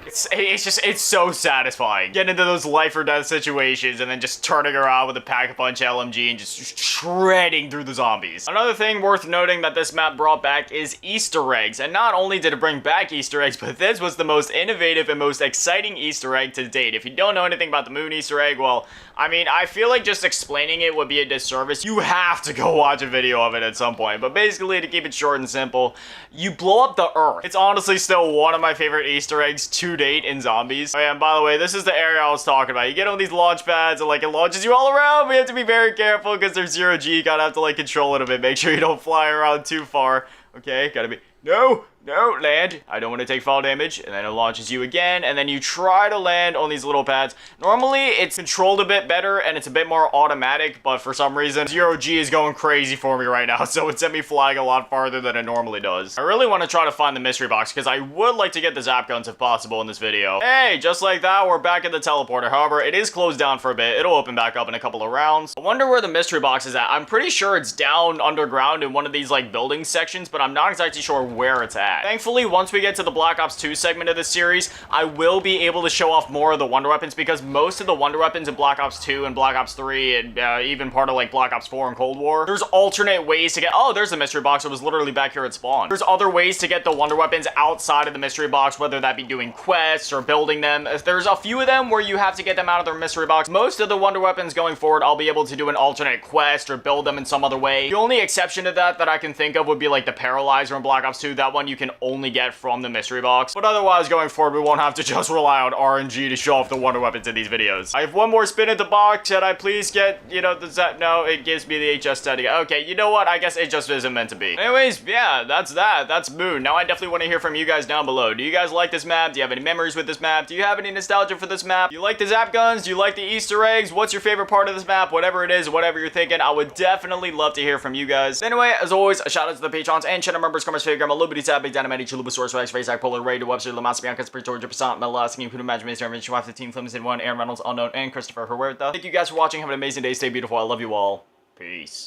It's so satisfying. Getting into those life or death situations and then just turning around with a pack-a-punch LMG and just shredding through the zombies. Another thing worth noting that this map brought back is Easter eggs. And not only did it bring back Easter eggs, but this was the most innovative and most exciting Easter egg to date. If you don't know anything about the moon Easter egg, well, I mean, I feel like just explaining it would be a disservice. You have to go watch a video of it at some point. But basically, to keep it short and simple, you blow up the Earth. It's honestly still one of my favorite Easter eggs to date in zombies. Oh yeah, and by the way, this is the area I was talking about. You get on these launch pads and like it launches you all around. We have to be very careful because there's 0G. You gotta have to like control it a bit. Make sure you don't fly around too far. Okay, gotta be... No, land. I don't want to take fall damage. And then it launches you again. And then you try to land on these little pads. Normally, it's controlled a bit better and it's a bit more automatic. But for some reason, 0G is going crazy for me right now. So it sent me flying a lot farther than it normally does. I really want to try to find the mystery box because I would like to get the zap guns if possible in this video. Hey, just like that, we're back at the teleporter. However, it is closed down for a bit. It'll open back up in a couple of rounds. I wonder where the mystery box is at. I'm pretty sure it's down underground in one of these like building sections, but I'm not exactly sure where it's at. Thankfully, once we get to the Black Ops 2 segment of this series, I will be able to show off more of the wonder weapons because most of the wonder weapons in Black Ops 2 and Black Ops 3 and even part of like Black Ops 4 and Cold War, there's alternate ways to get... Oh, there's the mystery box. It was literally back here at spawn. There's other ways to get the wonder weapons outside of the mystery box, whether that be doing quests or building them. There's a few of them where you have to get them out of their mystery box. Most of the wonder weapons going forward, I'll be able to do an alternate quest or build them in some other way. The only exception to that I can think of would be like the Paralyzer in Black Ops 2. That one you can only get from the mystery box. But otherwise, going forward, we won't have to just rely on RNG to show off the wonder weapons in these videos. I have one more spin at the box. Should I please get, you know, the Zap? No, it gives me the HS setting. Okay, you know what? I guess it just isn't meant to be. Anyways, yeah, that's that. That's Moon. Now I definitely want to hear from you guys down below. Do you guys like this map? Do you have any memories with this map? Do you have any nostalgia for this map? Do you like the zap guns? Do you like the Easter eggs? What's your favorite part of this map? Whatever it is, whatever you're thinking, I would definitely love to hear from you guys. Anyway, as always, a shout out to the patrons and channel members, commerce, figure, Liberty tab, big dynamite, Chulubasaurus, Rex, Face, Polar, Ray, Webster, Lamas, Bianca, Spiritual, 100%, Mel, Asking, you could imagine, Mr. Rich, Wife, the team, Flims, in one, Aaron Reynolds, Unknown, and Christopher Huerta. Thank you guys for watching. Have an amazing day. Stay beautiful. I love you all. Peace.